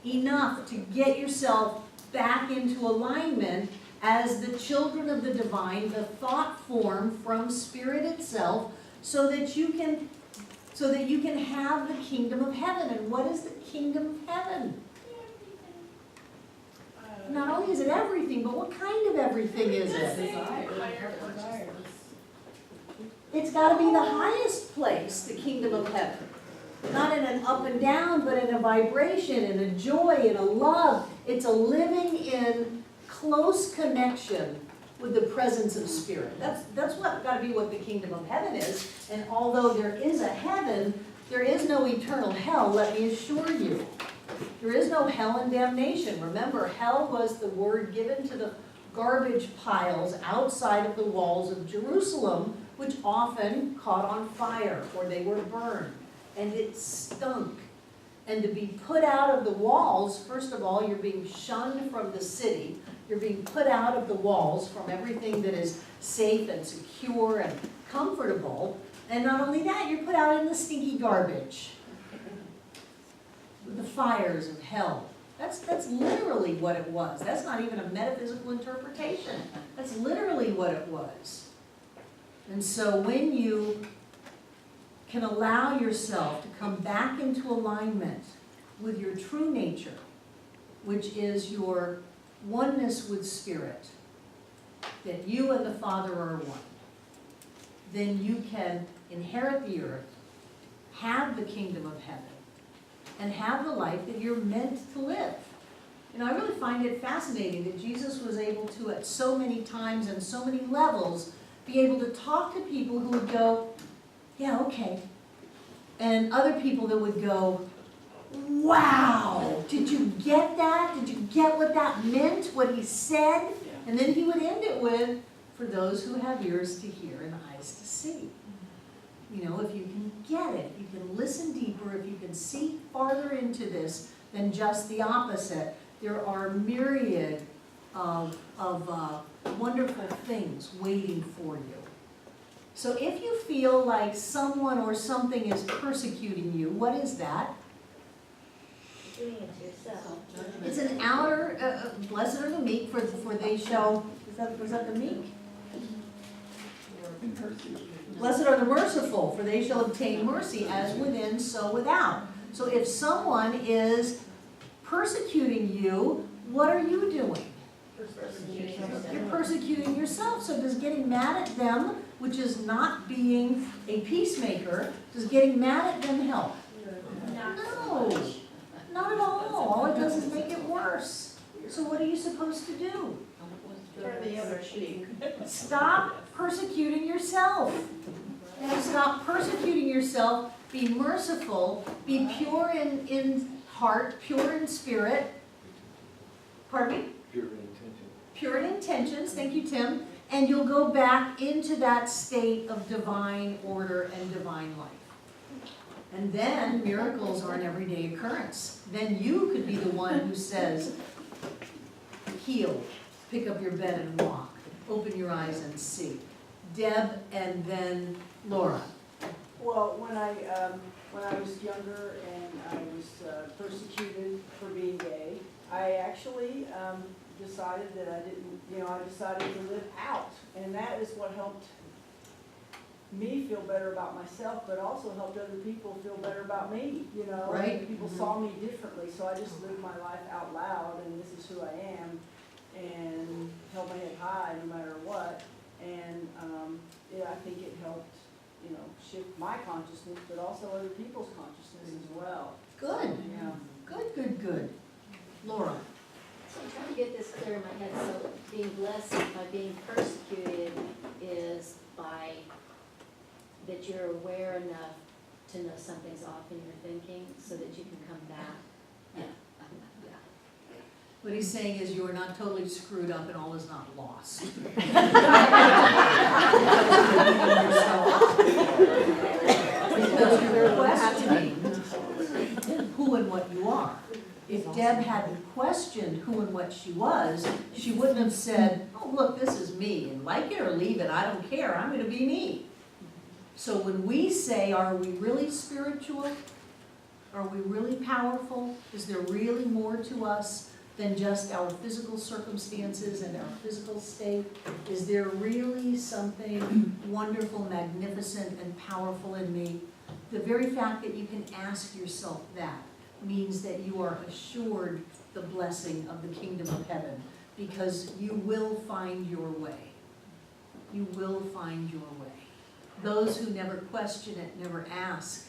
enough to get yourself back into alignment as the children of the divine, the thought form from Spirit itself, so that you can have the kingdom of heaven. And what is the kingdom of heaven? Not only is it everything, but what kind of everything is it? It's got to be the highest place, the kingdom of heaven. Not in an up and down, but in a vibration, in a joy, in a love. It's a living in close connection with the presence of Spirit. That's what got to be what the kingdom of heaven is. And although there is a heaven, there is no eternal hell, let me assure you. There is no hell and damnation. Remember, hell was the word given to the garbage piles outside of the walls of Jerusalem, which often caught on fire or they were burned. And it stunk. And to be put out of the walls, first of all, you're being shunned from the city. You're being put out of the walls from everything that is safe and secure and comfortable. And not only that, you're put out in the stinky garbage. The fires of hell. That's literally what it was. That's not even a metaphysical interpretation. That's literally what it was. And so when you can allow yourself to come back into alignment with your true nature, which is your oneness with Spirit, that you and the Father are one, then you can inherit the earth, have the kingdom of heaven, and have the life that you're meant to live. You know, I really find it fascinating that Jesus was able to, at so many times and so many levels, be able to talk to people who would go, yeah, okay. And other people that would go, wow, did you get that? Did you get what that meant, what he said? And then he would end it with, for those who have ears to hear and eyes to see. You know, if you can get it, you can listen deeper, if you can see farther into this than just the opposite, there are a myriad of wonderful things waiting for you. So if you feel like someone or something is persecuting you, what is that? Doing it to yourself. It's an outer, blessed are the meek, for they shall, was that the meek? Blessed are the merciful, for they shall obtain mercy, as within, so without. So if someone is persecuting you, what are you doing? You're persecuting yourself. So does getting mad at them, which is not being a peacemaker, does getting mad at them help? No, not at all. All it does is make it worse. So what are you supposed to do? Turn the other cheek. Stop persecuting yourself. And stop persecuting yourself. Be merciful. Be pure in heart, pure in spirit. Pardon me? Pure intention. Pure in intentions. Thank you, Tim. And you'll go back into that state of divine order and divine life. And then miracles are an everyday occurrence. Then you could be the one who says, heal, pick up your bed and walk, open your eyes and see. Deb and then Laura. Well, when I was younger and I was persecuted for being gay, I actually decided that I didn't, I decided to live out. And that is what helped me feel better about myself, but also helped other people feel better about me, you know? Right. And people saw me differently, so I just lived my life out loud, and this is who I am, and held my head high no matter what. And, I think it helped, shift my consciousness, but also other people's consciousness as well. Good, Yeah. good. Laura? So I'm trying to get this clear in my head, so being blessed by being persecuted is by, that you're aware enough to know something's off in your thinking, so that you can come back. Yeah. What he's saying is you are not totally screwed up and all is not lost. Because you're questioning who and what you are. If Deb hadn't questioned who and what she was, she wouldn't have said, oh, look, this is me, and like it or leave it, I don't care, I'm gonna be me. So when we say, are we really spiritual? Are we really powerful? Is there really more to us than just our physical circumstances and our physical state? Is there really something wonderful, magnificent, and powerful in me? The very fact that you can ask yourself that means that you are assured the blessing of the kingdom of heaven, because you will find your way. You will find your way. Those who never question it, never ask,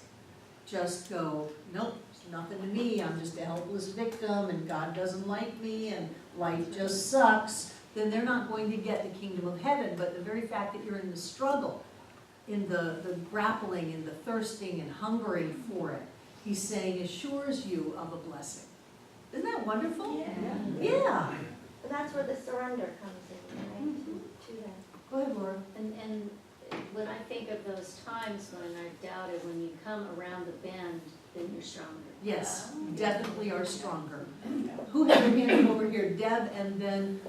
just go, nope, it's nothing to me, I'm just a helpless victim, and God doesn't like me, and life just sucks, then they're not going to get the kingdom of heaven. But the very fact that you're in the struggle, in the grappling, in the thirsting and hungering for it, he's saying assures you of a blessing. Isn't that wonderful? Yeah. But that's where the surrender comes in, right, to that. Go ahead, Laura. And when I think of those times when I've doubted, when you come around the bend, then you're stronger. Yes, definitely are stronger. Who had their hand over here? Deb, and then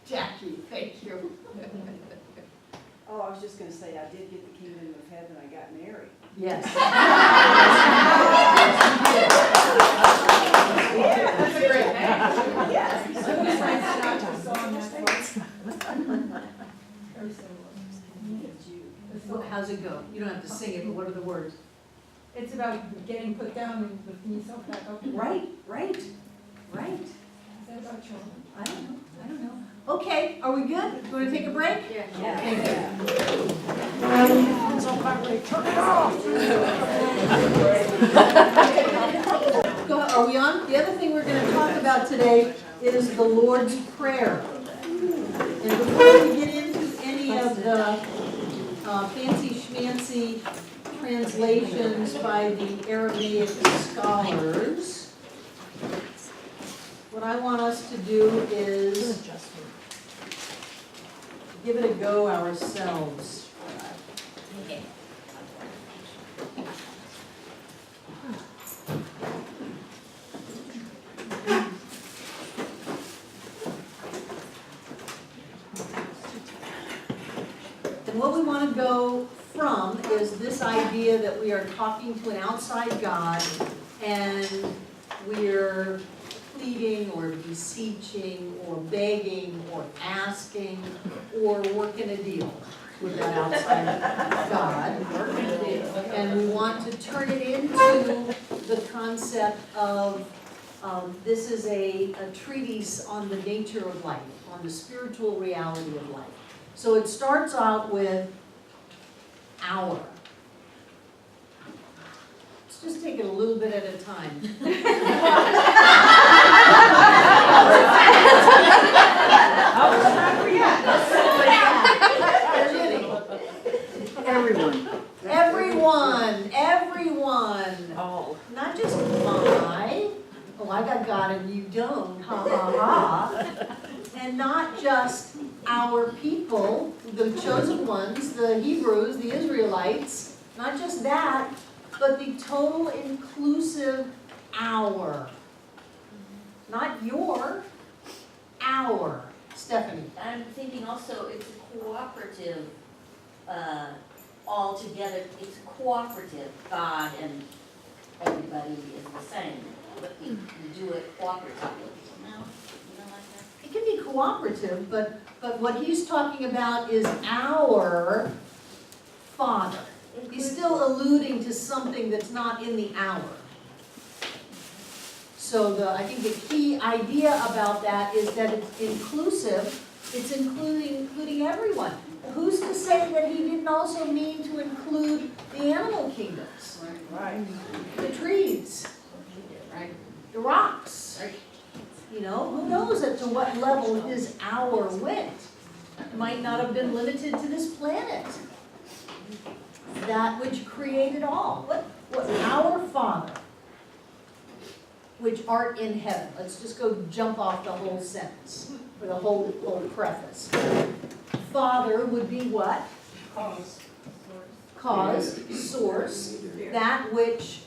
Jackie, thank you. Oh, I was just gonna say, I did get the kingdom of heaven, I got married. Yes. That's a great name. Yes. How's it go? You don't have to sing it, but what are the words? It's about getting put down and lifting yourself back up. Right. Is that about children? I don't know. Okay, are we good? You want to take a break? Yeah. Go, are we on? The other thing we're going to talk about today is the Lord's Prayer. And before we get into any of the fancy schmancy translations by the Aramaic scholars, what I want us to do is give it a go ourselves. And what we want to go from is this idea that we are talking to an outside God and we're pleading or beseeching or begging or asking or working a deal with that outside God. And we want to turn it into the concept of this is a treatise on the nature of life, on the spiritual reality of life. So it starts out with our. Let's just take it a little bit at a time. Everyone. Oh. Not just my. Oh, I got God and you don't. Ha ha ha. And not just our people, the chosen ones, the Hebrews, the Israelites. Not just that, but the total inclusive our. Not your, our. Stephanie. I'm thinking also it's a cooperative, all together, it's cooperative, God and everybody is the same, but we do it cooperatively. No, you don't like that? It can be cooperative, but what he's talking about is our Father. He's still alluding to something that's not in the our. So I think the key idea about that is that it's inclusive, it's including everyone. Who's to say that he didn't also mean to include the animal kingdoms? Right. The trees, the rocks. You know, who knows as to what level his hour went? It might not have been limited to this planet. That which created all. What our Father, which art in heaven. Let's just go jump off the whole sentence, or the whole preface. Father would be what? Cause, source, that which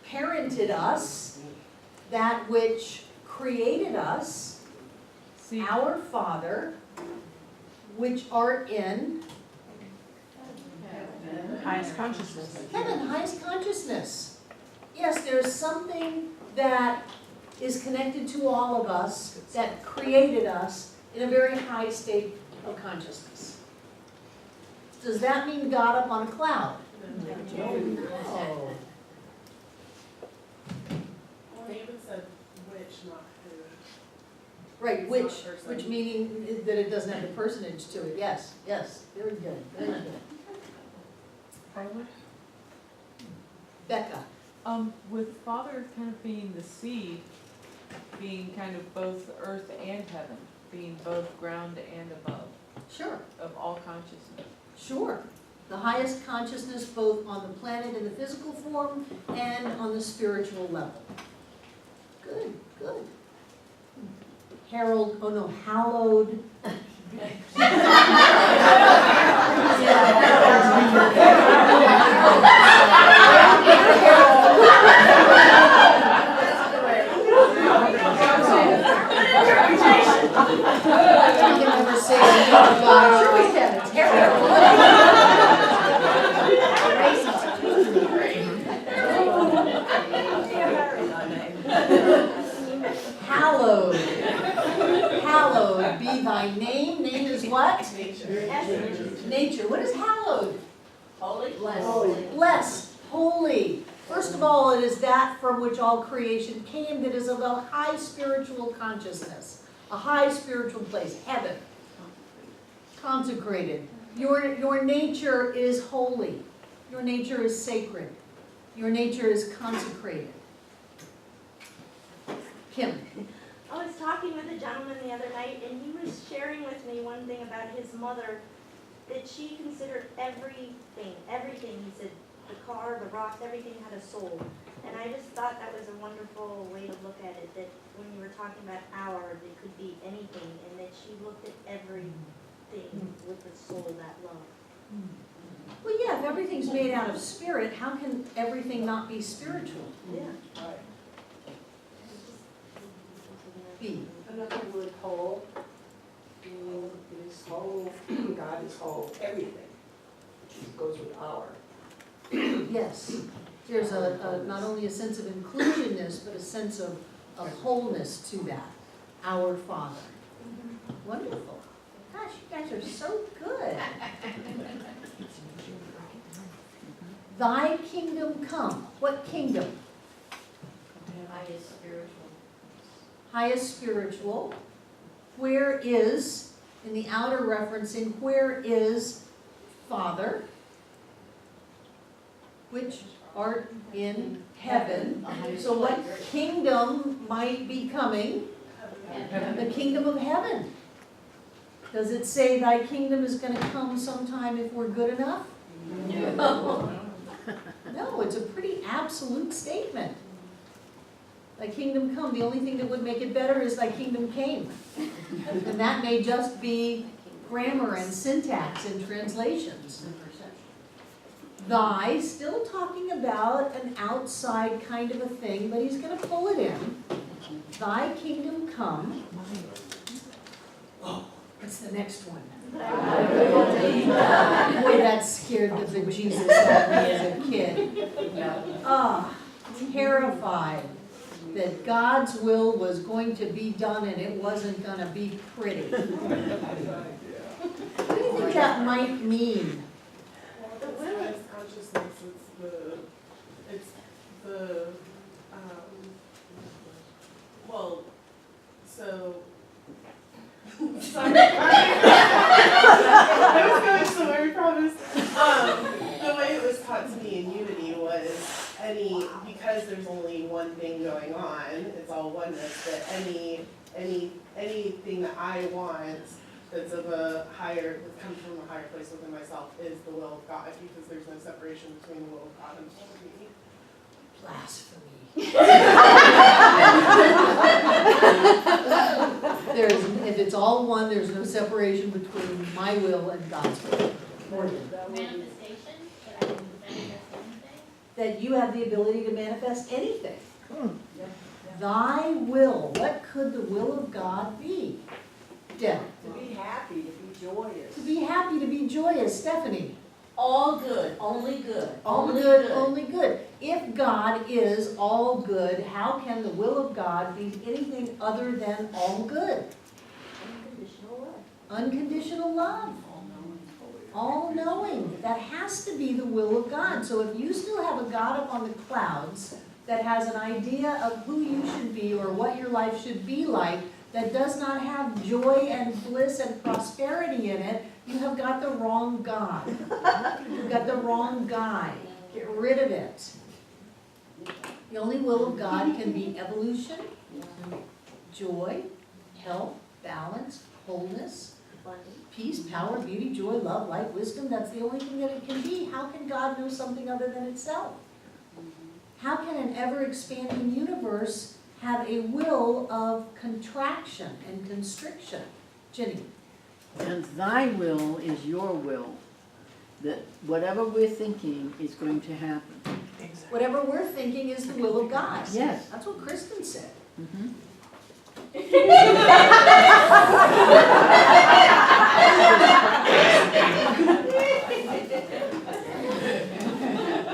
parented us, that which created us, our Father, which art in Highest consciousness. heaven, highest consciousness. Yes, there's something that is connected to all of us, that created us in a very high state of consciousness. Does that mean God up on a cloud? No. David said which, not who. Right, It's which not person. meaning that it doesn't have the personage to it, yes, very good, very good. Becca, With Father kind of being the seed, being kind of both earth and heaven, being both ground and above sure, of all consciousness. sure. The highest consciousness both on the planet in the physical form and on the spiritual level. Good, good. Harold, oh no, hallowed. I can never say it. Sure we can, it's Hallowed. Hallowed be thy name. Name is what? Nature. What is hallowed? Holy? Blessed, holy. First of all, it is that from which all creation came that is of a high spiritual consciousness, a high spiritual place, heaven. Consecrated. Your nature is holy. Your nature is sacred. Your nature is consecrated. Kim. I was talking with a gentleman the other night, and he was sharing with me one thing about his mother, that she considered everything, he said, the car, the rocks, everything had a soul. And I just thought that was a wonderful way to look at it, that when you were talking about our, it could be anything, and that she looked at everything with the soul, that love. Well, yeah, if everything's made out of spirit, how can everything not be spiritual? Yeah. B. Another word, whole, is whole, God is whole, everything, which goes with our. Yes. There's not only a sense of inclusionness, but a sense of wholeness to that. Our Father. Wonderful. Gosh, you guys are so good. Thy kingdom come. What kingdom? Highest spiritual. Highest spiritual. Where is, in the outer referencing, where is Father, which art in heaven? So what kingdom might be coming? The kingdom of heaven. Does it say thy kingdom is going to come sometime if we're good enough? No. No, it's a pretty absolute statement. Thy kingdom come. The only thing that would make it better is thy kingdom came. And that may just be grammar and syntax and translations. Thy, still talking about an outside kind of a thing, but he's going to pull it in. Thy kingdom come. Oh, what's the next one? Boy, that scared the bejesus out of me as a kid. Ah. terrified that God's will was going to be done and it wasn't gonna be pretty. What do you think that might mean? Well, it's highest consciousness, it's the, well, so. Sorry. I was going somewhere, I promise. The way it was taught to me in Unity was because there's only one thing going on, it's all oneness, that anything that I want that's of a higher, that comes from a higher place within myself is the will of God, because there's no separation between the will of God and the will of me. Blasphemy. If it's all one, there's no separation between my will and God's will. Manifestation, that I can manifest anything. That you have the ability to manifest anything. Thy will, what could the will of God be? Deb? To be happy, to be joyous. To be happy, to be joyous. Stephanie? All good, only good. All good, only good. If God is all good, how can the will of God be anything other than all good? Unconditional love. Unconditional love. All knowing. That has to be the will of God. So if you still have a God up on the clouds that has an idea of who you should be or what your life should be like, that does not have joy and bliss and prosperity in it, you have got the wrong God. You've got the wrong guy. Get rid of it. The only will of God can be evolution, joy, health, balance, wholeness, peace, power, beauty, joy, love, light, wisdom. That's the only thing that it can be. How can God know something other than itself? How can an ever-expanding universe have a will of contraction and constriction? Jenny? And thy will is your will, that whatever we're thinking is going to happen. Whatever we're thinking is the will of God. Yes. That's what Kristen said. Mhm.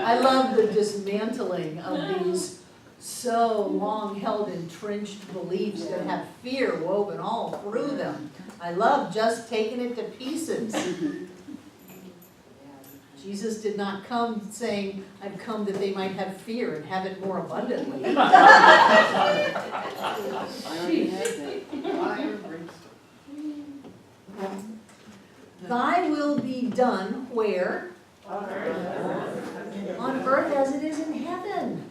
I love the dismantling of these so long-held entrenched beliefs that have fear woven all through them. I love just taking it to pieces. Jesus did not come saying, I've come that they might have fear and have it more abundantly. Thy will be done where? On earth as it is in heaven.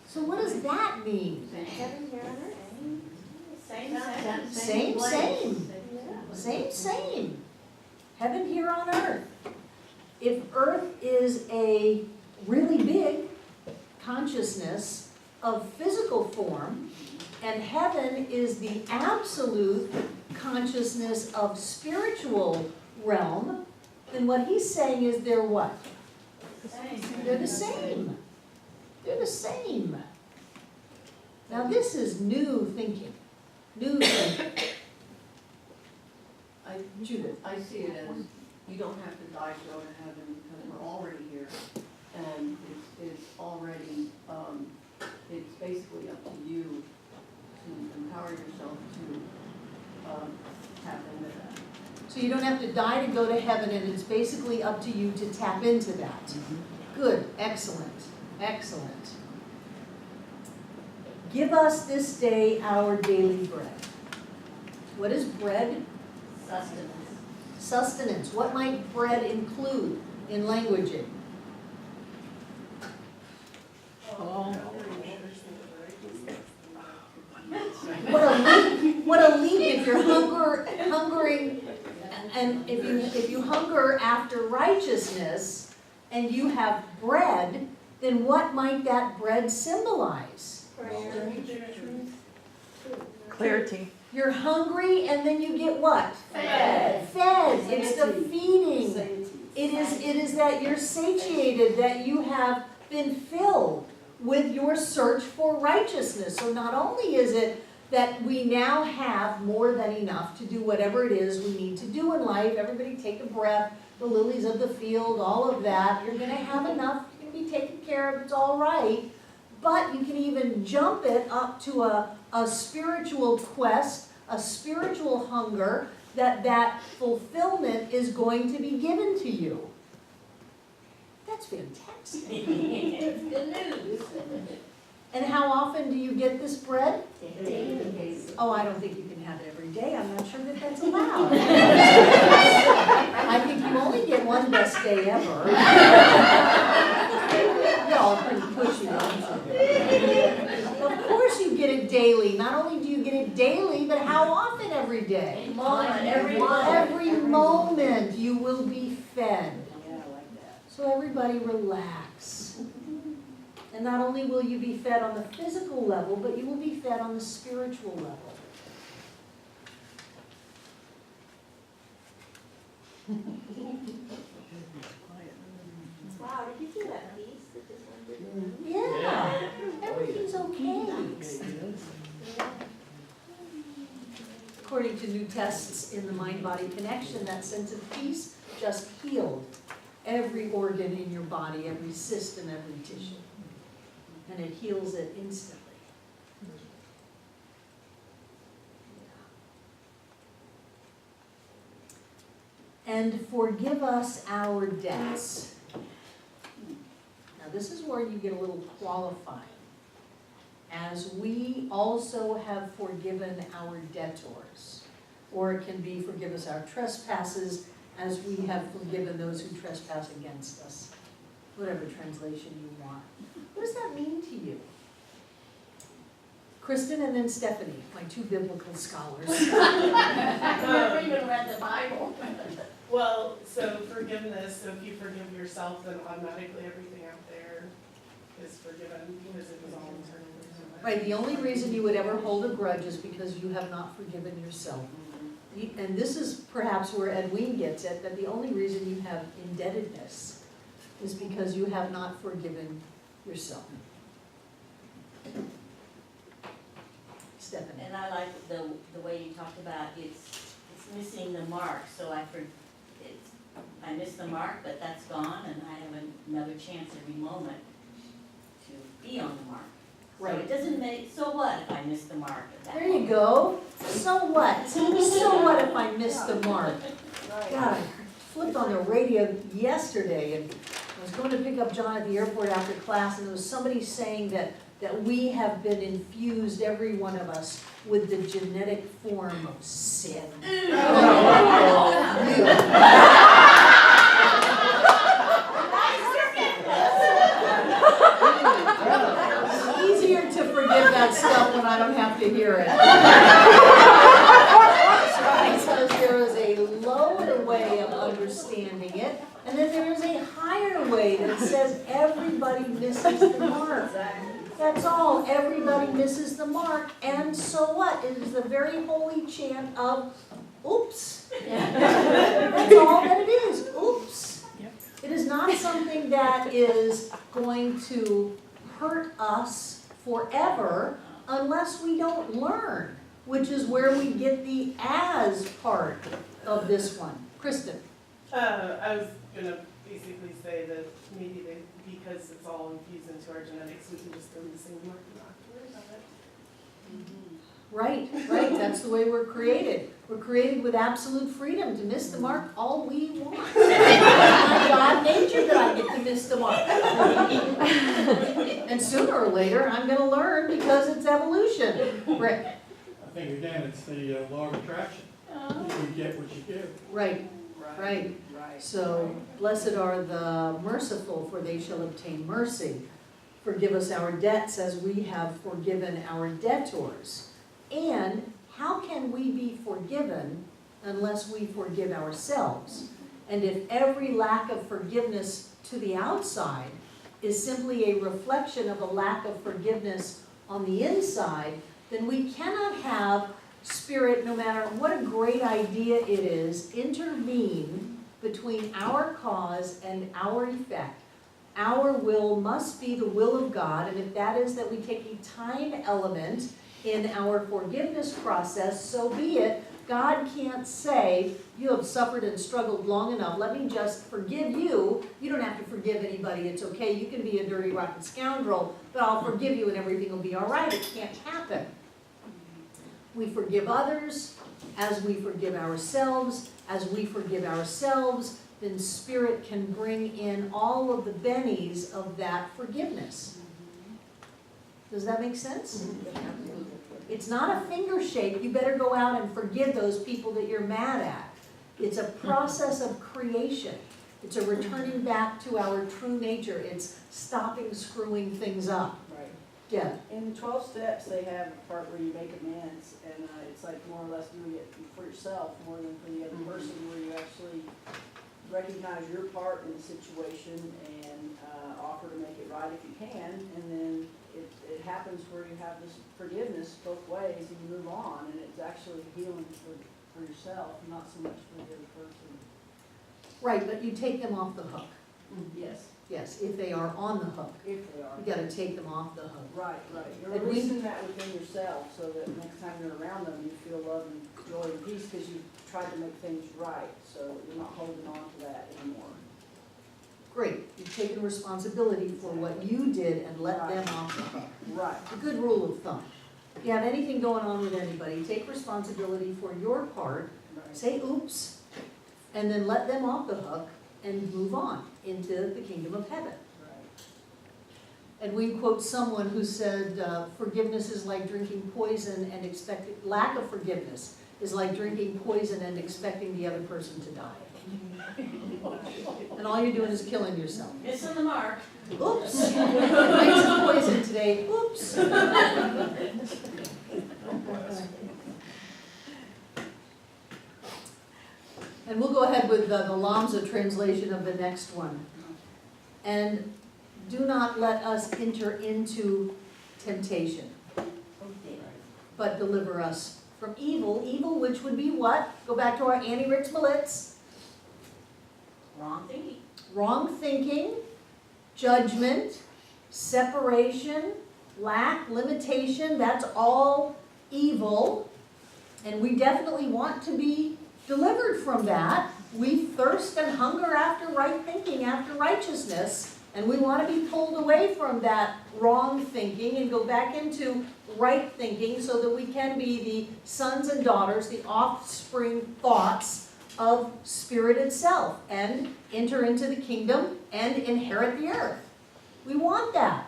So what does that mean? Heaven here on earth. Same. Heaven here on earth. If earth is a really big consciousness of physical form, and heaven is the absolute consciousness of spiritual realm, then what he's saying is they're what? They're the same. They're the same. Now this is new thinking. Judith? I see it as, you don't have to die to go to heaven because we're already here. And it's already, it's basically up to you to empower yourself to tap into that. So you don't have to die to go to heaven, and it's basically up to you to tap into that. Good, excellent, excellent. Give us this day our daily bread. What is bread? Sustenance. Sustenance. What might bread include in languaging? What a leap if you're hungering, and if you hunger after righteousness and you have bread, then what might that bread symbolize? Clarity. You're hungry and then you get what? Fed. It's the feeding. It is that you're satiated, that you have been filled with your search for righteousness. So not only is it that we now have more than enough to do whatever it is we need to do in life, everybody take a breath, the lilies of the field, all of that, you're going to have enough, you're going to be taken care of, it's all right. But you can even jump it up to a spiritual quest, a spiritual hunger, that fulfillment is going to be given to you. That's fantastic. It's good news. And how often do you get this bread? Daily. Oh, I don't think you can have it every day. I'm not sure that that's allowed. I think you only get one best day ever. Y'all are pretty pushy, aren't you? Of course you get it daily. Not only do you get it daily, but how often every day? Every Every moment you will be fed. Yeah, I like that. So everybody relax. And not only will you be fed on the physical level, but you will be fed on the spiritual level. Wow, did you see that piece that just went through the room? Yeah, everything's okay. According to new tests in the mind-body connection, that sense of peace just healed every organ in your body, every system, every tissue. And it heals it instantly. And forgive us our debts. Now this is where you get a little qualifying. As we also have forgiven our debtors. Or it can be forgive us our trespasses as we have forgiven those who trespass against us. Whatever translation you want. What does that mean to you? Kristen and then Stephanie, my two biblical scholars. I've never even read the Bible. Well, so forgiveness, so if you forgive yourself, then automatically everything out there is forgiven because it was all internally. Right, the only reason you would ever hold a grudge is because you have not forgiven yourself. And this is perhaps where Edwene gets it, that the only reason you have indebtedness is because you have not forgiven yourself. Stephanie. And I like the way you talked about it's missing the mark, so I missed the mark, but that's gone, and I have another chance every moment to be on the mark. Right. So it doesn't make, so what if I miss the mark at that There you moment? go. So what? So what if I miss the mark? God, I flipped on the radio yesterday and I was going to pick up John at the airport after class, and there was somebody saying that we have been infused, every one of us, with the genetic form of sin. It's easier to forgive that stuff when I don't have to hear it. Because there is a lower way of understanding it, and then there is a higher way that says everybody misses the mark. That's all, everybody misses the mark, and so what? It is the very holy chant of, oops. That's all that it is, oops. It is not something that is going to hurt us forever unless we don't learn, which is where we get the as part of this one. Kristen. I was gonna basically say that maybe because it's all infused into our genetics, we can just throw the same mark and not have to worry about it. Right, that's the way we're created. We're created with absolute freedom to miss the mark all we want. My God nature that I get to miss the mark. And sooner or later, I'm gonna learn because it's evolution. Rick. I think again, it's the law of attraction. You get what you give. Right. So, blessed are the merciful, for they shall obtain mercy. Forgive us our debts as we have forgiven our debtors. And how can we be forgiven unless we forgive ourselves? And if every lack of forgiveness to the outside is simply a reflection of a lack of forgiveness on the inside, then we cannot have Spirit, no matter what a great idea it is, intervene between our cause and our effect. Our will must be the will of God, and if that is that we take a time element in our forgiveness process, so be it. God can't say, you have suffered and struggled long enough, let me just forgive you. You don't have to forgive anybody, it's okay, you can be a dirty, rotten scoundrel, but I'll forgive you and everything will be all right. It can't happen. We forgive others as we forgive ourselves. As we forgive ourselves, then Spirit can bring in all of the bennies of that forgiveness. Does that make sense? It's not a finger shake, you better go out and forgive those people that you're mad at. It's a process of creation. It's a returning back to our true nature. It's stopping screwing things up. Right. Yeah. In the 12 steps, they have a part where you make amends, and it's like more or less doing it for yourself more than for the other person, where you actually recognize your part in the situation and offer to make it right if you can, and then it happens where you have this forgiveness both ways and you move on, and it's actually healing for yourself, not so much for the other person. Right, but you take them off the hook. Yes, Yes, if they are on the hook. if they are. You gotta take them off the hook. Right, right. You're And we- releasing that within yourself so that next time you're around them, you feel love and joy and peace because you've tried to make things right. So you're not holding on to that anymore. Great, you've taken responsibility for what you did and let them off the hook. Right. A good rule of thumb. If you have anything going on with anybody, take responsibility for your part, Right. say oops, and then let them off the hook and move on into the kingdom of heaven. Right. And we quote someone who said, forgiveness is like drinking poison and lack of forgiveness is like drinking poison and expecting the other person to die. And all you're doing is killing yourself. Missing the mark. Oops, drank some poison today, oops. And we'll go ahead with the Lamsa translation of the next one. And do not let us enter into temptation, but deliver us from evil. Evil, which would be what? Go back to our Annie Ritz Malitz. Wrong thinking. Wrong thinking, judgment, separation, lack, limitation, that's all evil. And we definitely want to be delivered from that. We thirst and hunger after right thinking, after righteousness, and we want to be pulled away from that wrong thinking and go back into right thinking so that we can be the sons and daughters, the offspring thoughts of Spirit itself, and enter into the kingdom and inherit the earth. We want that.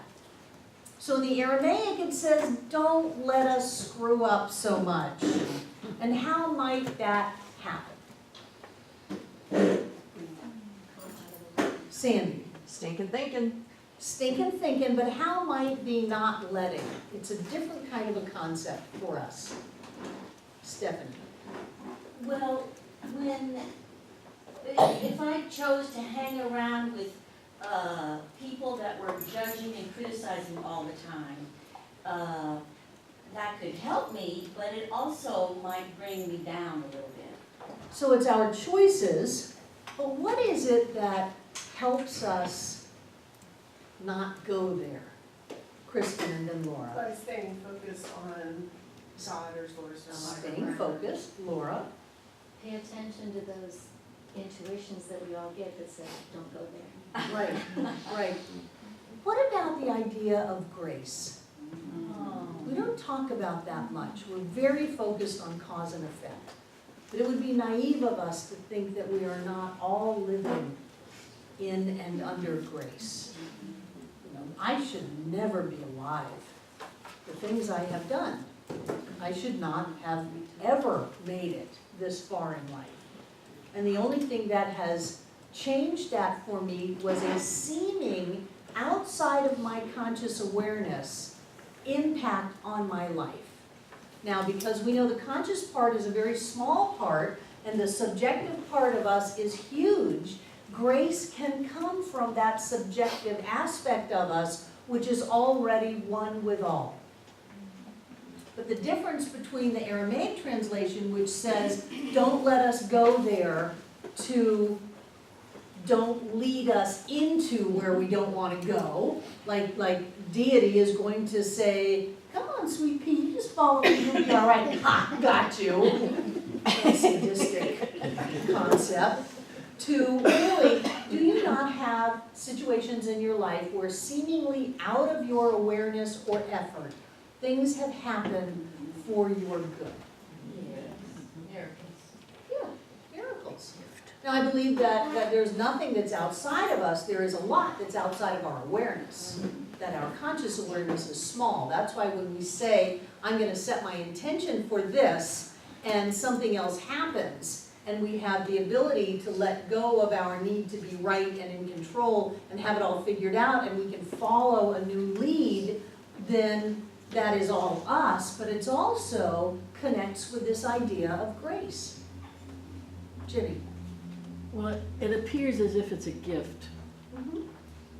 So in the Aramaic it says, don't let us screw up so much. And how might that happen? Sandy. Stinking thinking. Stinking thinking, but how might the not letting? It's a different kind of a concept for us. Stephanie. Well, if I chose to hang around with people that were judging and criticizing all the time, that could help me, but it also might bring me down a little bit. So it's our choices, but what is it that helps us not go there? Kristen and then Laura. By staying focused on God or source or Staying focused, Laura. Pay attention to those intuitions that we all get that say, don't go there. Right, right. What about the idea of grace? We don't talk about that much. We're very focused on cause and effect. But it would be naive of us to think that we are not all living in and under grace. You know, I should never be alive. The things I have done, I should not have ever made it this far in life. And the only thing that has changed that for me was a seeming outside of my conscious awareness impact on my life. Now, because we know the conscious part is a very small part and the subjective part of us is huge, grace can come from that subjective aspect of us, which is already one with all. But the difference between the Aramaic translation, which says, don't let us go there, to don't lead us into where we don't want to go, like deity is going to say, come on, sweet pea, you just follow me, you'll be all right. Ha, got you. sadistic concept, to really, do you not have situations in your life where seemingly out of your awareness or effort, things have happened for your good? Yeah, miracles. Now, I believe that there's nothing that's outside of us, there is a lot that's outside of our awareness, that our conscious awareness is small. That's why when we say, I'm gonna set my intention for this, and something else happens, and we have the ability to let go of our need to be right and in control and have it all figured out, and we can follow a new lead, then that is all us, but it's also connects with this idea of grace. Jimmy? Well, it appears as if it's a gift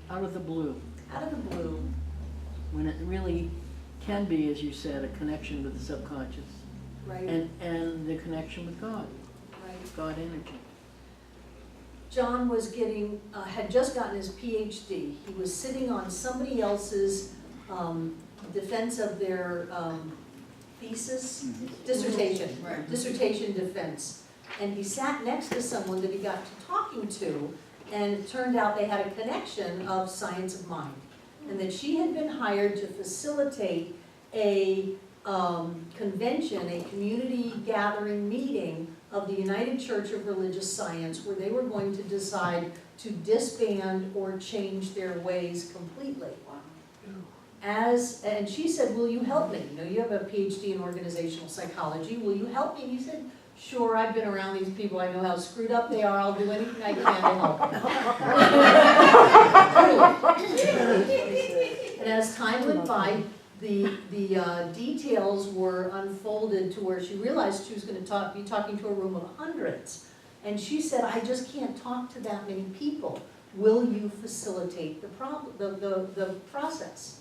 out of the blue, Out of the blue. when it really can be, as you said, a connection with the subconscious Right. and the connection with God, Right. God energy. John was getting, had just gotten his PhD. He was sitting on somebody else's defense of their thesis, dissertation, dissertation defense. And he sat next to someone that he got to talking to, and it turned out they had a connection of science of mind. And that she had been hired to facilitate a convention, a community gathering meeting of the United Church of Religious Science, where they were going to decide to disband or change their ways completely. And she said, will you help me? You know, you have a PhD in organizational psychology, will you help me? And he said, sure, I've been around these people, I know how screwed up they are, I'll do anything I can to help. And as time went by, the details were unfolded to where she realized she was going to be talking to a room of hundreds. And she said, I just can't talk to that many people. Will you facilitate the process?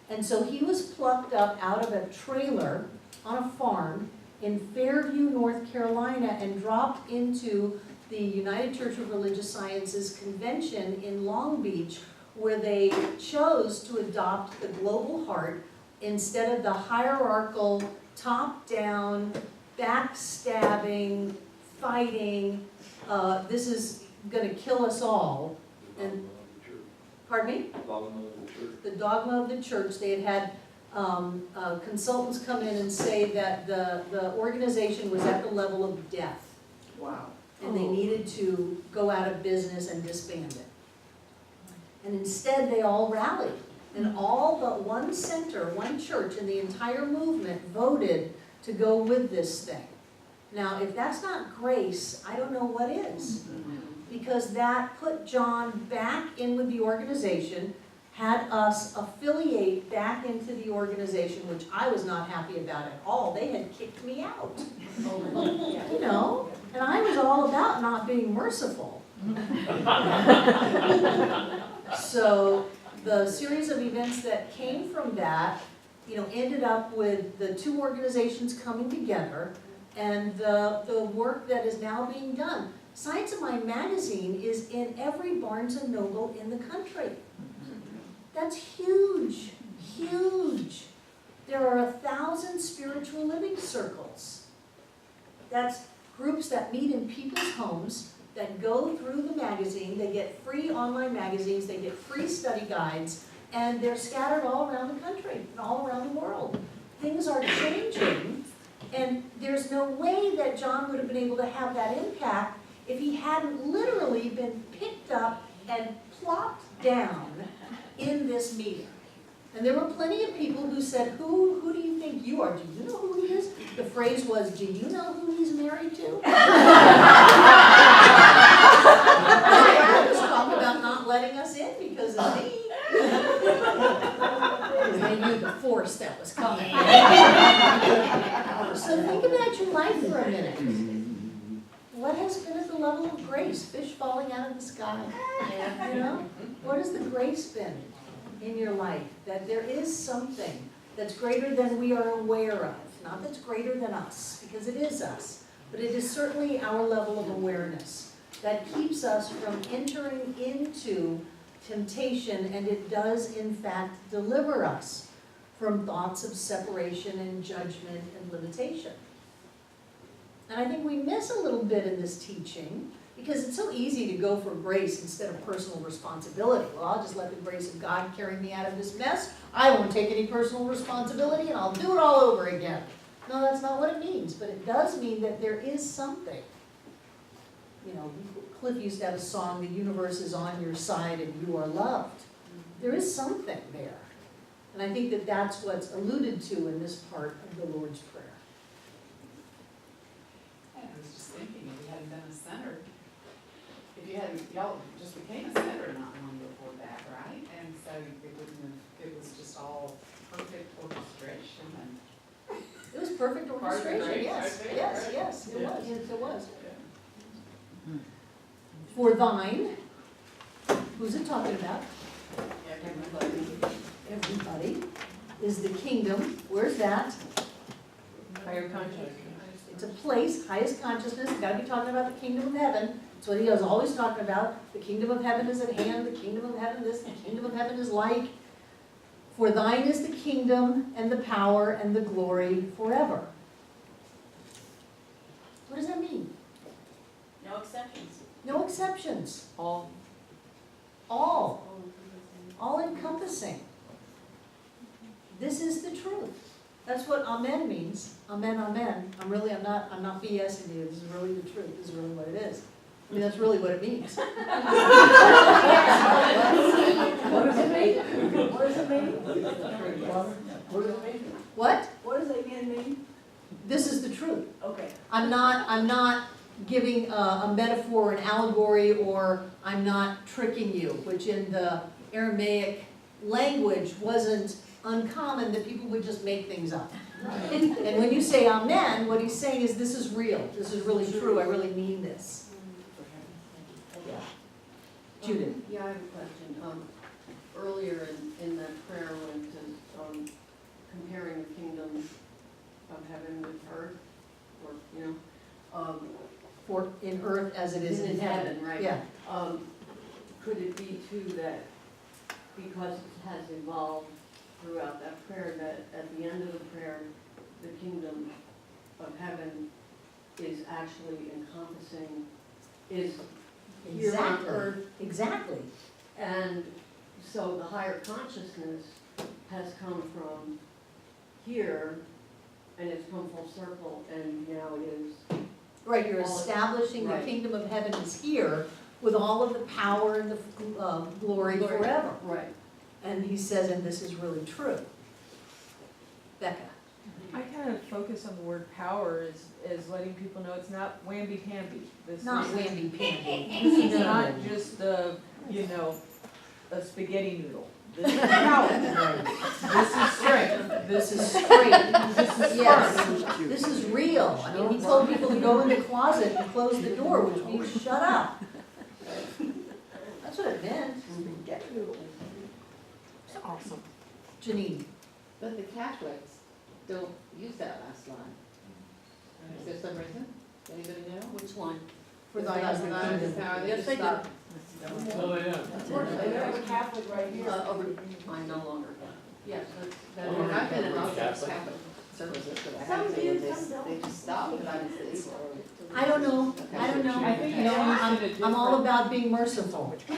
And so he was plucked up out of a trailer on a farm in Fairview, North Carolina, and dropped into the United Church of Religious Sciences convention in Long Beach, where they chose to adopt the global heart instead of the hierarchical, top-down, backstabbing, fighting, this is gonna kill us all. And, pardon me? The dogma of the church. They had consultants come in and say that the organization was at the level of death. Wow. And they needed to go out of business and disband it. And instead, they all rallied. And all but one center, one church in the entire movement voted to go with this thing. Now, if that's not grace, I don't know what is. Because that put John back in with the organization, had us affiliate back into the organization, which I was not happy about at all. They had kicked me out. You know, and I was all about not being merciful. So the series of events that came from that, you know, ended up with the two organizations coming together and the work that is now being done. Science of Mind magazine is in every Barnes and Noble in the country. That's huge, huge. There are 1,000 spiritual living circles. That's groups that meet in people's homes, that go through the magazine, they get free online magazines, they get free study guides, and they're scattered all around the country and all around the world. Things are changing, and there's no way that John would have been able to have that impact if he hadn't literally been picked up and plopped down in this meeting. And there were plenty of people who said, who do you think you are? Do you know who he is? The phrase was, do you know who he's married to? I was talking about not letting us in because of me. They knew the force that was coming. So think about your life for a minute. What has been at the level of grace? Fish falling out of the sky. You know? What has the grace been in your life? That there is something that's greater than we are aware of. Not that's greater than us, because it is us. But it is certainly our level of awareness that keeps us from entering into temptation, and it does in fact deliver us from thoughts of separation and judgment and limitation. And I think we miss a little bit in this teaching, because it's so easy to go for grace instead of personal responsibility. Well, I'll just let the grace of God carry me out of this mess. I won't take any personal responsibility, and I'll do it all over again. No, that's not what it means, but it does mean that there is something. You know, Cliff used to have a song, "The universe is on your side and you are loved." There is something there. And I think that that's what's alluded to in this part of the Lord's Prayer. And I was just thinking, if you hadn't been a center, if you hadn't, y'all just became a center not long before that, right? And so it wouldn't have, it was just all perfect orchestration and. It was perfect orchestration, yes, right there, yes, right? yes, it Yeah. was, yes, it was. For thine, who's it talking about? Everybody, is the kingdom, where's that? Higher consciousness. It's a place, highest consciousness, gotta be talking about the kingdom of heaven. That's what he is always talking about. The kingdom of heaven is at hand, the kingdom of heaven this, the kingdom of heaven is like. For thine is the kingdom and the power and the glory forever. What does that mean? No exceptions. No exceptions. All. All encompassing. This is the truth. That's what amen means. Amen, amen. I'm not BSing you. This is really the truth. This is really what it is. I mean, that's really what it means. What does it mean? What does it mean? What does it mean? What? What does amen mean? This is the truth. Okay. I'm not giving a metaphor, an allegory, or I'm not tricking you, which in the Aramaic language wasn't uncommon that people would just make things up. And when you say amen, what he's saying is this is real, this is really true, I really mean this. Yeah. Judith? Yeah, I have a question. Earlier in that prayer when it says, comparing the kingdom of heaven with earth, or, For in earth as it is in heaven. right? Yeah. Could it be too that because it has evolved throughout that prayer, that at the end of the prayer, the kingdom of heaven is actually encompassing, is here on Exactly. earth? Exactly. And so the higher consciousness has come from here, and it's come full circle, and now it is. Right, you're All- establishing the right. kingdom of heaven is here with all of the power and the glory forever. Right. And he says, and this is really true. Becca? I kind of focus on the word power as letting people know it's not whamby-pamby. This Not isn't- whamby-pamby. This is not just a spaghetti noodle. This is power. This is strength. This is straight. This is Yes. spark. This is real. I mean, he told people to go in the closet and close the door, which means shut up. That's what it meant. It's awesome. Janine? But the Catholics don't use that last line. Is there some reason? Anybody know? Which one? For thine is the Thine is the kingdom. power. They Yes, just they do. stop. No, they don't. There's a Catholic right here. Mine no longer. Yes, Oh, I've been in all Catholic. those Catholic services, but I Some haven't do, seen some don't. they just stop without it. I don't know. I don't know. I think You know, I'm all about being merciful. It's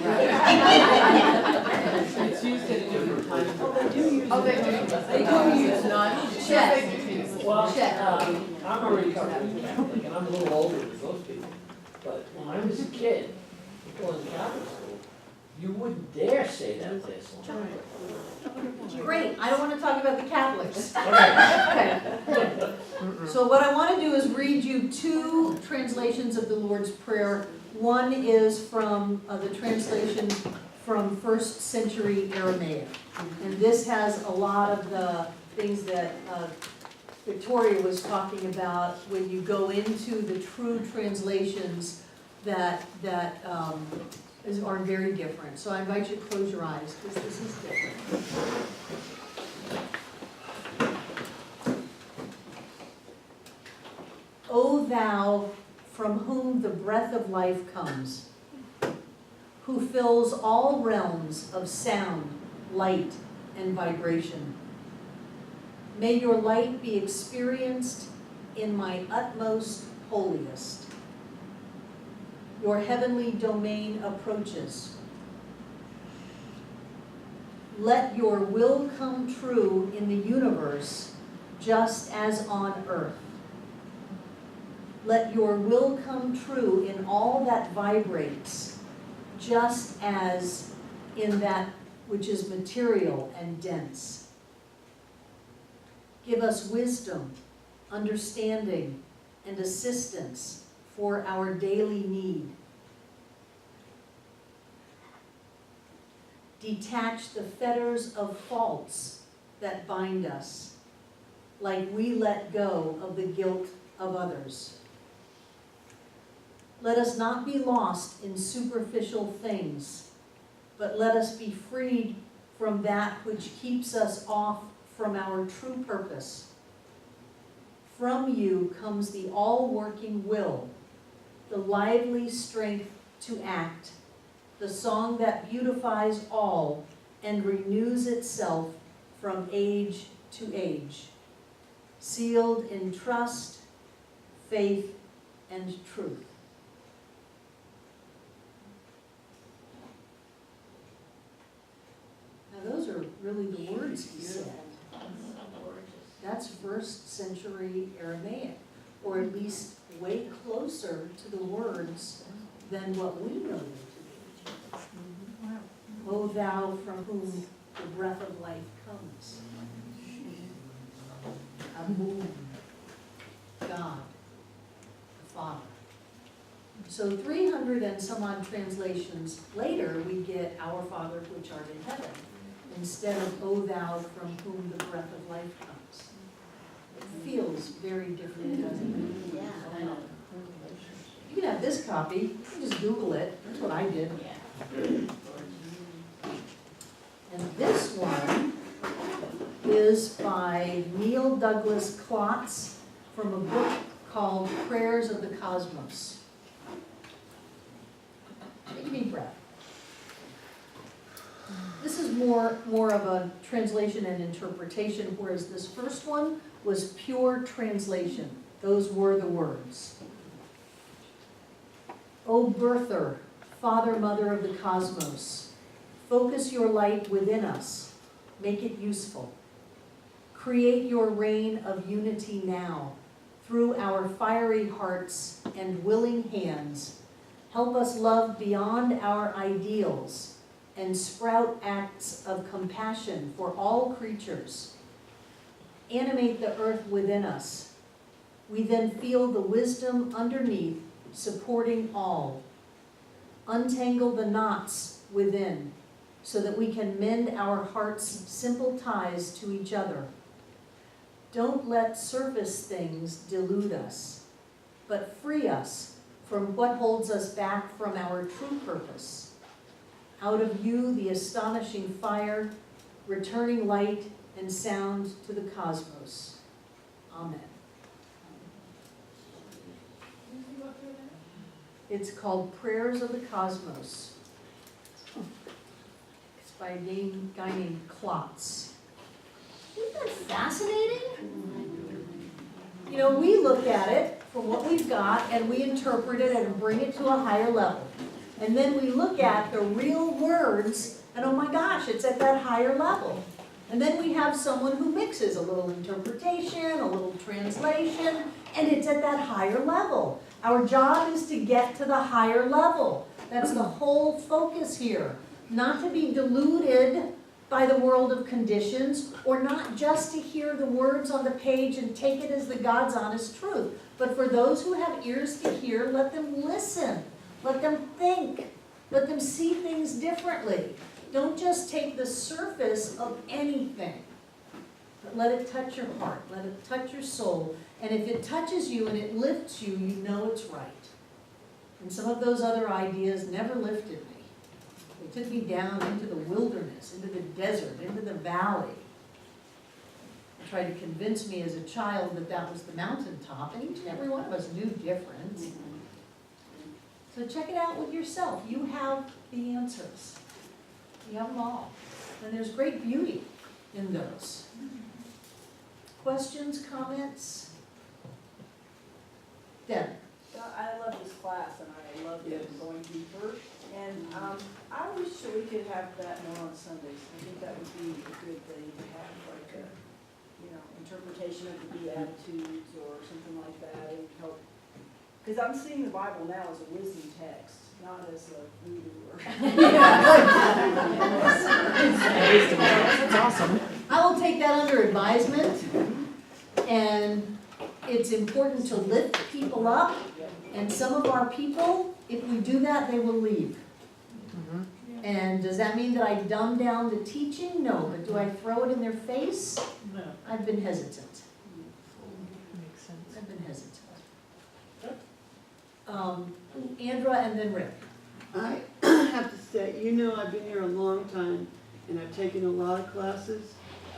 used at a different time. Oh, they do use. Oh, they do. They do use, not. Chet? Well, Chet. I'm a recovering Catholic, and I'm a little older than most people. But when I was a kid, going to Catholic school, you wouldn't dare say that this. Great, I don't want to talk about the Catholics. All right. Okay. So what I want to do is read you two translations of the Lord's Prayer. One is from the translation from 1st century Aramaic. And this has a lot of the things that Victoria was talking about when you go into the true translations that are very different. So I invite you to close your eyes because this is different. O thou from whom the breath of life comes, who fills all realms of sound, light, and vibration. May your light be experienced in my utmost holiest. Your heavenly domain approaches. Let your will come true in the universe just as on earth. Let your will come true in all that vibrates, just as in that which is material and dense. Give us wisdom, understanding, and assistance for our daily need. Detach the fetters of faults that bind us, like we let go of the guilt of others. Let us not be lost in superficial things, but let us be freed from that which keeps us off from our true purpose. From you comes the all-working will, the lively strength to act, the song that beautifies all and renews itself from age to age, sealed in trust, faith, and truth. Now those are really the words he said. That's 1st century Aramaic, or at least way closer to the words than what we know them to be. O thou from whom the breath of life comes. Amun, God, the Father. So 300 and some odd translations later, we get Our Father which art in heaven, instead of O thou from whom the breath of life comes. It feels very different, doesn't it? Yeah, I know. You can have this copy, you can just Google it, that's what I did. And this one is by Neil Douglas Klotz from a book called Prayers of the Cosmos. Take a deep breath. This is more of a translation and interpretation, whereas this first one was pure translation. Those were the words. O birther, father, mother of the cosmos, focus your light within us, make it useful. Create your reign of unity now, through our fiery hearts and willing hands. Help us love beyond our ideals and sprout acts of compassion for all creatures. Animate the earth within us. We then feel the wisdom underneath, supporting all. Untangle the knots within, so that we can mend our heart's simple ties to each other. Don't let surface things delude us, but free us from what holds us back from our true purpose. Out of you, the astonishing fire, returning light and sound to the cosmos. Amen. It's called Prayers of the Cosmos. It's by a guy named Klotz. Isn't that fascinating? You know, we look at it from what we've got and we interpret it and bring it to a higher level. And then we look at the real words and oh my gosh, it's at that higher level. And then we have someone who mixes a little interpretation, a little translation, and it's at that higher level. Our job is to get to the higher level. That's the whole focus here. Not to be deluded by the world of conditions, or not just to hear the words on the page and take it as the God's honest truth. But for those who have ears to hear, let them listen. Let them think. Let them see things differently. Don't just take the surface of anything, but let it touch your heart. Let it touch your soul. And if it touches you and it lifts you, you know it's right. And some of those other ideas never lifted me. They took me down into the wilderness, into the desert, into the valley. They tried to convince me as a child that that was the mountaintop, and each and every one of us knew different. So check it out with yourself. You have the answers. You have them all. And there's great beauty in those. Questions, comments? Deb? class, and I loved it, going deeper. And I wish that we could have that more on Sundays. I think that would be a good thing to have, like a, interpretation of the Beatitudes or something like that. It would help. Because I'm seeing the Bible now as a wisdom text, not as a voodoo or. That's awesome. I will take that under advisement, and it's important to lift people up, and some of our people, if we do that, they will leave. And does that mean that I dumb down the teaching? No, but do I throw it in their face? No. I've been hesitant. Makes sense. I've been hesitant. Andra and then Rick. I have to say, I've been here a long time and I've taken a lot of classes.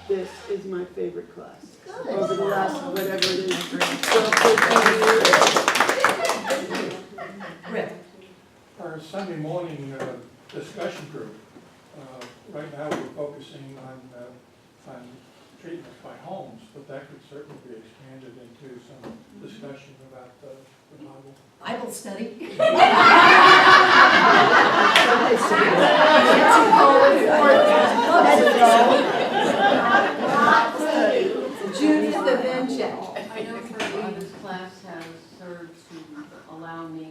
This is my favorite class. Good. Over the last, whatever it is, 12, 13 years. Rick. Our Sunday morning discussion group, right now we're focusing on treatment by homes, but that could certainly be expanded into some discussion about the Bible. Bible study. Judy's the then check. I know for me, this class has served to allow me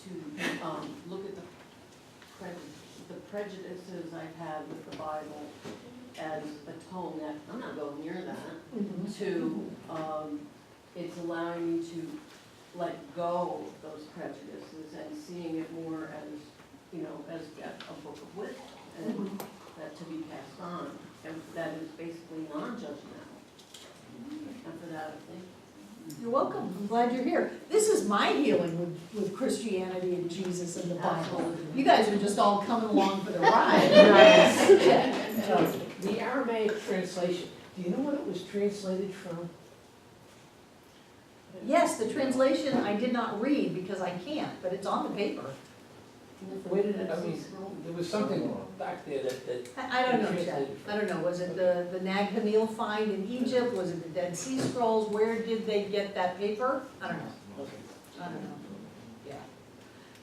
to look at the prejudices I've had with the Bible as a tone that, I'm not going near that, to, it's allowing me to let go of those prejudices and seeing it more as, as a book of wisdom, and that to be passed on, and that is basically non-judgmental. And for that, I think. You're welcome. I'm glad you're here. This is my healing with Christianity and Jesus and the Bible. You guys are just all coming along for the ride. The Aramaic translation, do you know what it was translated from? Yes, the translation I did not read because I can't, but it's on the paper. Where did it, there was something back there that. I don't know, Chad. translated from. I don't know. Was it the Nag Hammil find in Egypt? Was it the Dead Sea Scrolls? Where did they get that paper? I don't know. Okay. I don't know. Yeah.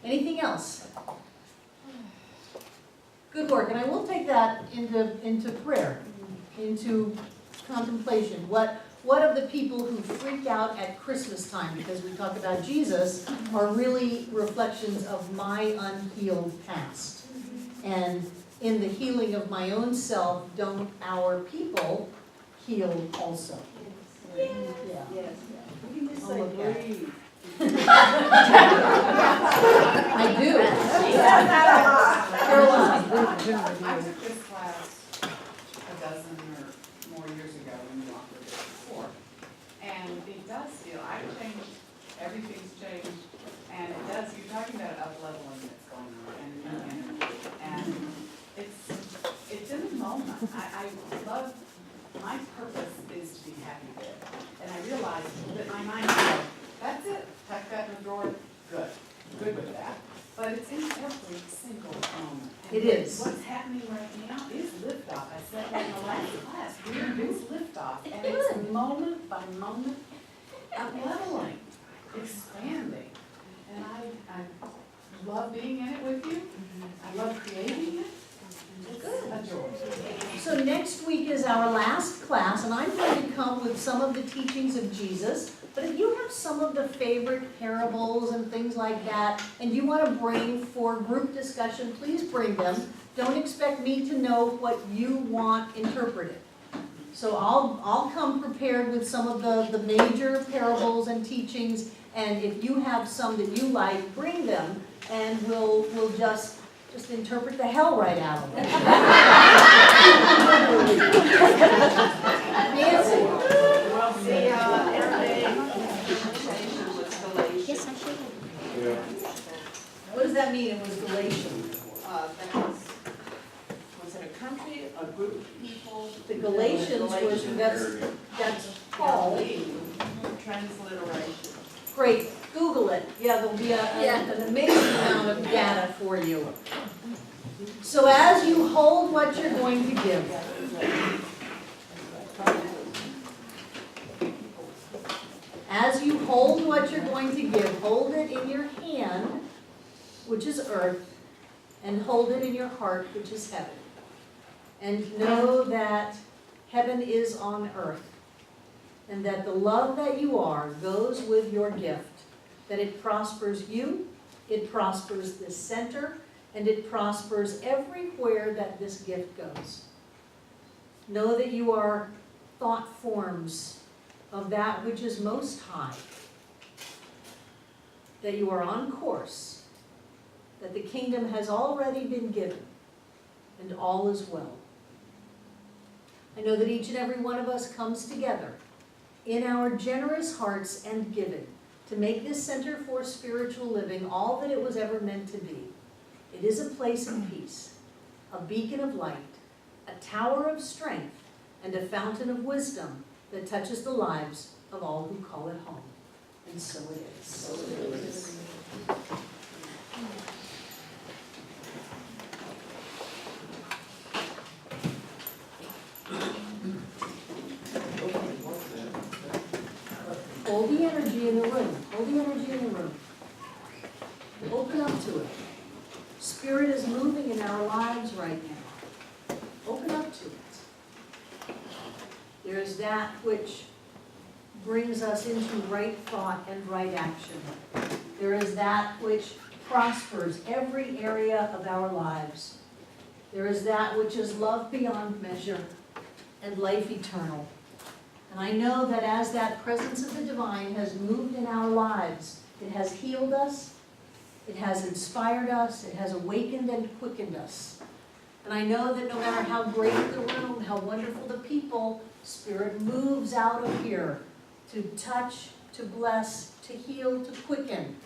Anything else? Good work, and I will take that into prayer, into contemplation. What of the people who freak out at Christmas time because we talk about Jesus are really reflections of my unhealed past. And in the healing of my own self, don't our people heal also? Yes. Yeah. Yes. You can just I'll say look at it. breathe. I do. Caroline. I took this class a dozen or more years ago when you offered it before. And it does feel, I've changed, everything's changed, and it does, you're talking about up-leveling that's going on and new energy. And it's in the moment. I love, my purpose is to be happy there. And I realize that my mind says, that's it, tuck that in the drawer, good with that. But it's in every single moment. And It is. What's happening right now is liftoff. I said that in the last class. It's liftoff, and it's moment by moment up-leveling, expanding. And I love being in it with you. I love creating it. It's a joy. So next week is our last class, and I'm going to come with some of the teachings of Jesus. But if you have some of the favorite parables and things like that, and you want to bring for group discussion, please bring them. Don't expect me to know what you want interpreted. So I'll come prepared with some of the major parables and teachings, and if you have some that you like, bring them, and we'll just interpret the hell right out of it. Nancy. Well, the Aramaic translation was Galatians. Yes, I should. Yeah. What does that mean, it was Galatian? That was it a country, a group of people? The Galatians was, that's Paul. Transliteration. Great, Google it. Yeah, there'll be an amazing amount of data for you. So as you hold what you're going to give, As you hold what you're going to give, hold it in your hand, which is earth, and hold it in your heart, which is heaven. And know that heaven is on earth, and that the love that you are goes with your gift, that it prospers you, it prospers this center, and it prospers everywhere that this gift goes. Know that you are thought forms of that which is most high, that you are on course, that the kingdom has already been given, and all is well. I know that each and every one of us comes together in our generous hearts and giving to make this Center for Spiritual Living all that it was ever meant to be. It is a place of peace, a beacon of light, a tower of strength, and a fountain of wisdom that touches the lives of all who call it home. And so it is. So it is. Hold the energy in the room. Hold the energy in the room. Open up to it. Spirit is moving in our lives right now. Open up to it. There is that which brings us into right thought and right action. There is that which prospers every area of our lives. There is that which is love beyond measure and life eternal. And I know that as that presence of the divine has moved in our lives, it has healed us, it has inspired us, it has awakened and quickened us. And I know that no matter how great the room, how wonderful the people, Spirit moves out of here to touch, to bless, to heal, to quicken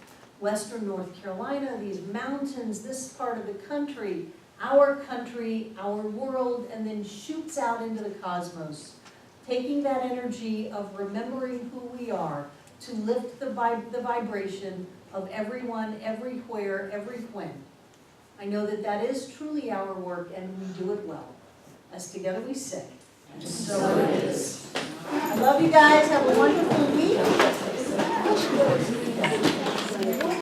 Western North Carolina, these mountains, this part of the country, our world, and then shoots out into the cosmos, taking that energy of remembering who we are to lift the vibration of everyone, everywhere, every when. I know that that is truly our work, and we do it well. As together we say, and so it is. I love you guys. Have a wonderful week.